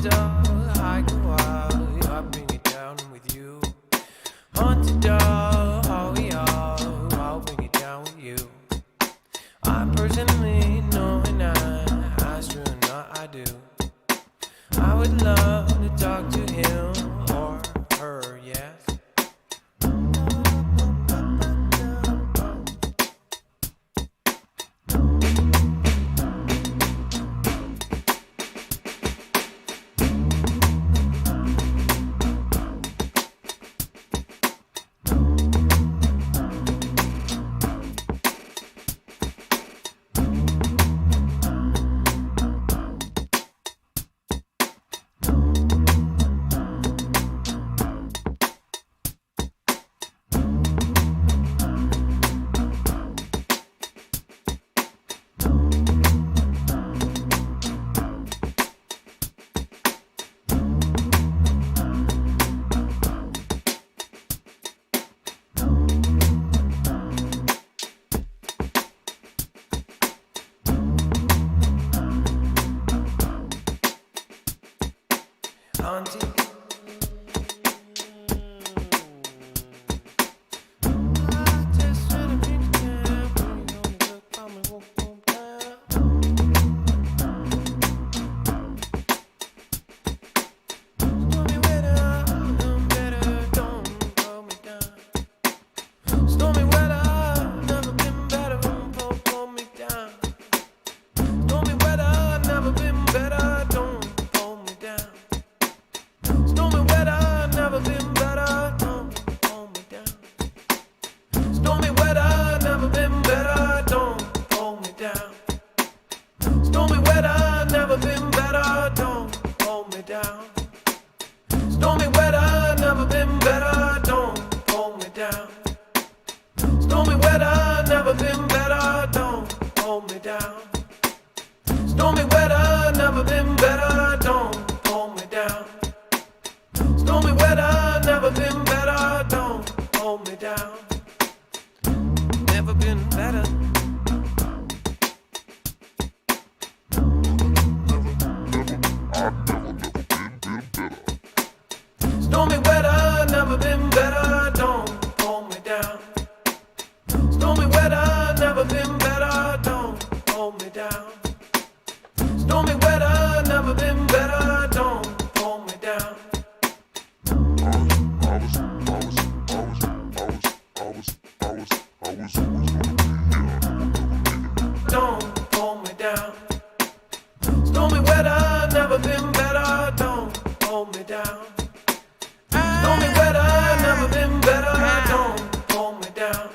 Haunted dog, I go out, I bring it down with you. Haunted dog, oh yeah, I'll bring it down with you. I personally know and I sure not I do. I would love to talk to him or her, yes. Auntie. I just wanna bring it down, bring it on the hook, I'm gonna walk on down. Stormy weather, I'm better, don't pull me down. Stormy weather, never been better, don't pull me down. Stormy weather, never been better, don't pull me down. Stormy weather, never been better, don't pull me down. Stormy weather, never been better, don't pull me down. Stormy weather, never been better, don't pull me down. Stormy weather, never been better, don't pull me down. Stormy weather, never been better, don't pull me down. Stormy weather, never been better, don't pull me down. Stormy weather, never been better, don't pull me down. Never been better. Stormy weather, never been better, don't pull me down. Stormy weather, never been better, don't pull me down. Stormy weather, never been better, don't pull me down. Don't pull me down. Stormy weather, never been better, don't pull me down. Stormy weather, never been better, don't pull me down.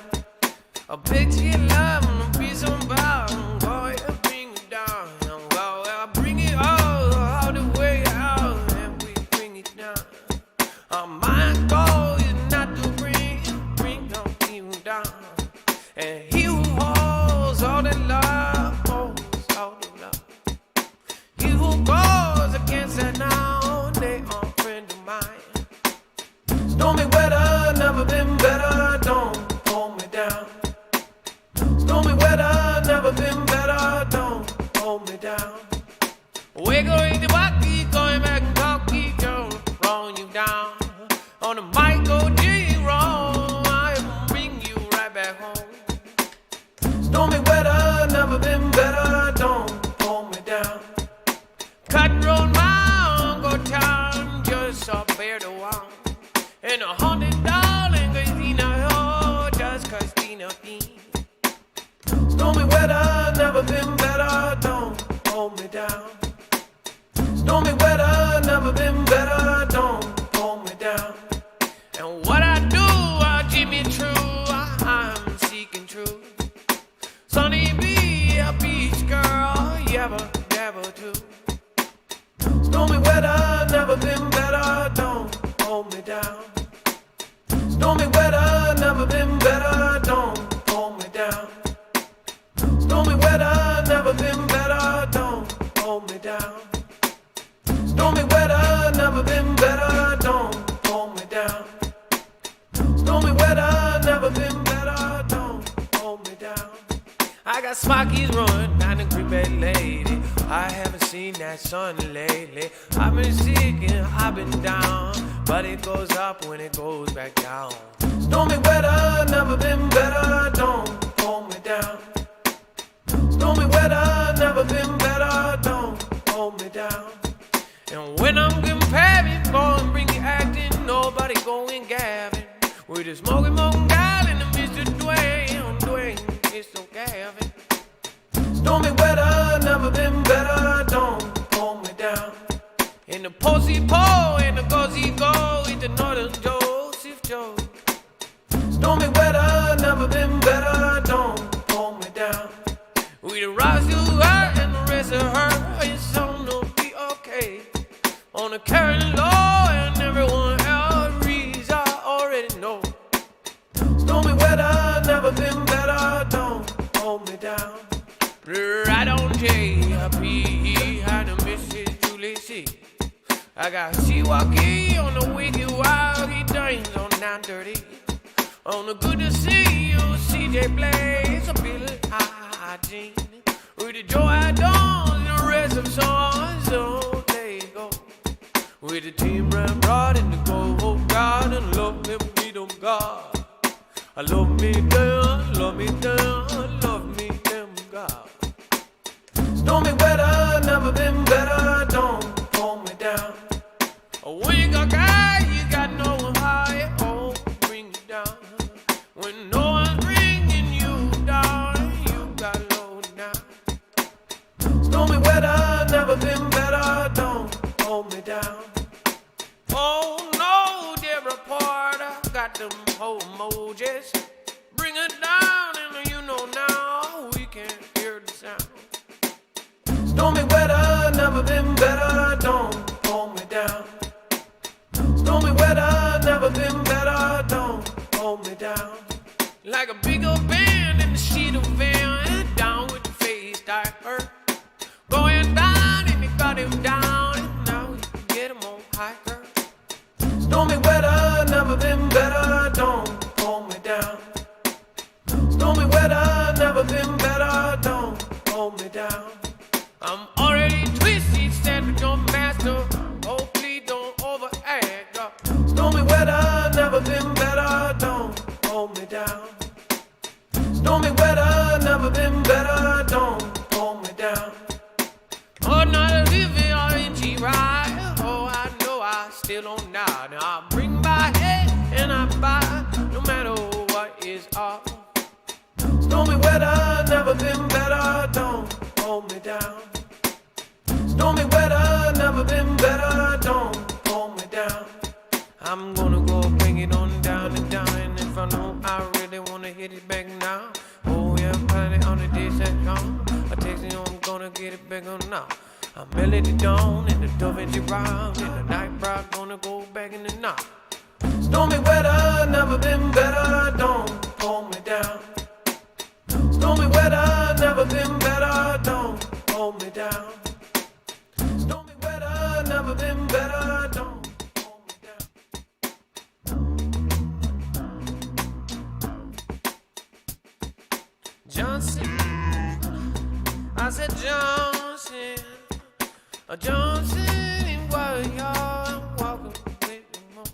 A big to your love, and a piece on bound, boy, I bring it down. Well, I bring it all the way out, and we bring it down. My goal is not to bring no evil down. And he who holds all the love, holds all the love. He who goes against it now, they are friend of mine. Stormy weather, never been better, don't pull me down. Stormy weather, never been better, don't pull me down. We're going to walk, keep going back and talk, keep going, rolling you down. On the mic, go G wrong, I will bring you right back home. Stormy weather, never been better, don't pull me down. Cut road mile, go town, just up bear the wall. And $100 Christina, oh, just Christina P. Stormy weather, never been better, don't pull me down. Stormy weather, never been better, don't pull me down. And what I do, I keep me true, I'm seeking truth. Sunny be a beach girl, never do. Stormy weather, never been better, don't pull me down. Stormy weather, never been better, don't pull me down. Stormy weather, never been better, don't pull me down. Stormy weather, never been better, don't pull me down. Stormy weather, never been better, don't pull me down. I got Smockies running down the creek, lady. I haven't seen that sun lately. I've been sick and I've been down, but it goes up when it goes back down. Stormy weather, never been better, don't hold me down. Stormy weather, never been better, don't hold me down. And when I'm getting pappy, go and bring the acting, nobody going gabbing. With the smoking gal and the Mr. Dwayne, Mr. Gavin. Stormy weather, never been better, don't hold me down. In the posy po, and the gozy go, in the northern Joseph Joe. Stormy weather, never been better, don't hold me down. We the rise to her and the rest of her, it's gonna be okay. On the carrying law and everyone else reads, I already know. Stormy weather, never been better, don't hold me down. Right on JP, had a Mrs. Julie C. I got Seawalkie on the wicked wild, he dines on 9:30. On the good to see you, CJ Blaze, a Billy Hygiene. With the Joe I don't, the rest of songs, so there you go. With the team ran broad in the gold, oh God, and love him, we don't God. I love me down, love me down, love me down, God. Stormy weather, never been better, don't hold me down. When you got guy, you got no one high, oh, bring you down. When no one's bringing you down, you got low down. Stormy weather, never been better, don't hold me down. Oh no, Deborah Porter, got them whole emojis. Bring it down, and you know now we can't hear the sound. Stormy weather, never been better, don't hold me down. Stormy weather, never been better, don't hold me down. Like a big old band in the sheet of van, down with the face that hurt. Going down, and you got him down, and now you can get him on hiker. Stormy weather, never been better, don't hold me down. Stormy weather, never been better, don't hold me down. I'm already twisted, stand with your master. Oh, please don't overact. Stormy weather, never been better, don't hold me down. Stormy weather, never been better, don't hold me down. Oh, not living R.N.G. right. Oh, I know I still don't know. Now I bring my head and I buy, no matter what is up. Stormy weather, never been better, don't hold me down. Stormy weather, never been better, don't hold me down. I'm gonna go bring it on down and down, and if I know I really wanna hit it back now. Oh yeah, planning on the dish at home. I text you, I'm gonna get it back on now. I melody down and the dove and round, and the night bride gonna go back in the night. Stormy weather, never been better, don't hold me down. Stormy weather, never been better, don't hold me down. Stormy weather, never been better, don't hold me down. Johnson, I said Johnson, Johnson, and while y'all walking with me more.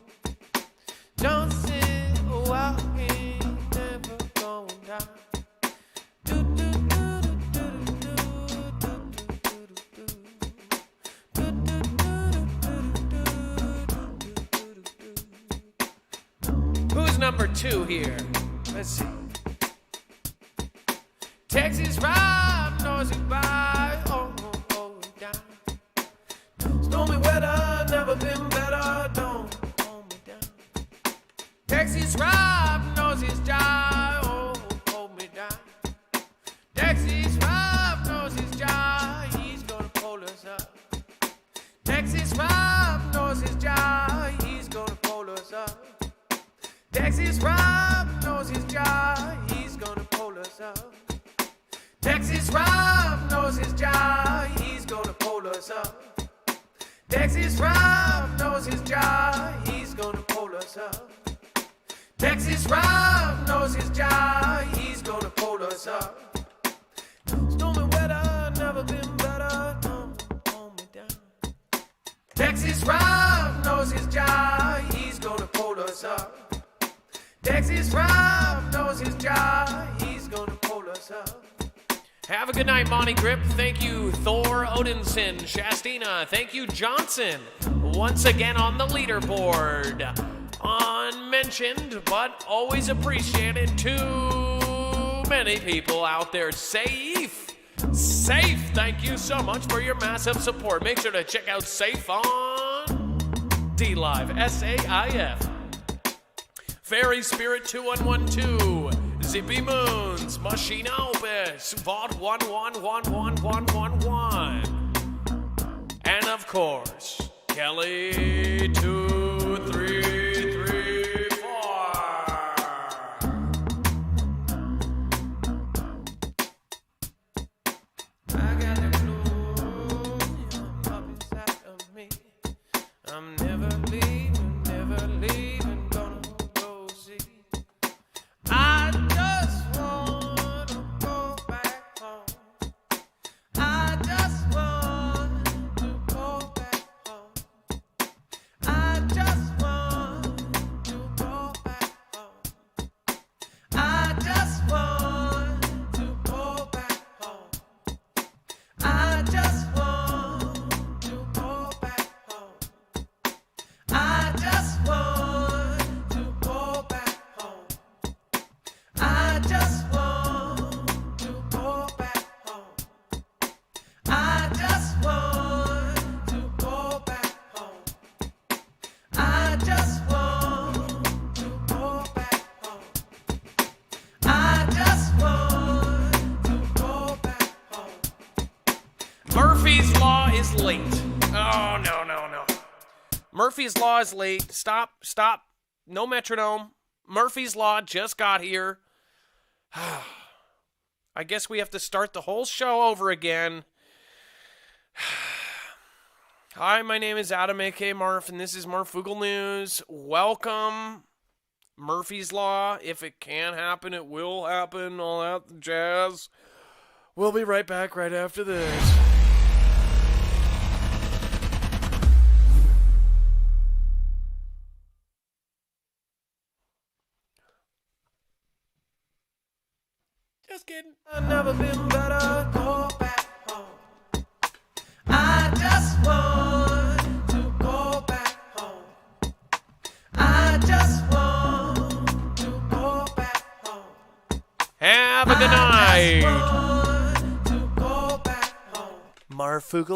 Johnson, walking, never going down. Who's number 2 here? Let's see. Texas Rob, noisy by, oh, down. Stormy weather, never been better, don't hold me down. Texas Rob knows his job, oh, hold me down. Texas Rob knows his job, he's gonna pull us up. Texas Rob knows his job, he's gonna pull us up. Texas Rob knows his job, he's gonna pull us up. Texas Rob knows his job, he's gonna pull us up. Texas Rob knows his job, he's gonna pull us up. Texas Rob knows his job, he's gonna pull us up. Stormy weather, never been better, Rob knows his job, he's gonna pull us up. Texas Rob knows his job, he's gonna pull us up. Have a good night, Monty Grip. Thank you, Thor Odinson. Shastina, thank you, Johnson. Once again on the leaderboard. Unmentioned, but always appreciated. Too many people out there. Safe. Thank you so much for your massive support. Make sure to check out Safe on DLive, SAIF. Fairy Spirit 2112. Zippy Moons, Machine Opus, Vault 111111. And of course, Kelly 2334. I got the clue up inside of me. I'm never leaving, gonna go see. I just wanna go back home. I just want to go back home. I just want to go back home. I just want to go back home. I just want to go back home. I just want to go back home. I just want to go back home. I just want to go back home. I just want to go back home. I just want to go back home. Murphy's Law is late. Oh, no. Murphy's Law is late. Stop. No metronome. Murphy's Law just got here. I guess we have to start the whole show over again. Hi, my name is Adam A.K. Marf, and this is Marfoogle News. Welcome. Murphy's Law. If it can happen, it will happen. All that jazz. We'll be right back right after this. Just kidding. I've never been better. Go back home. I just want to go back home. I just want to go back home. Have a good night. I just want to go back home. Marfoogle.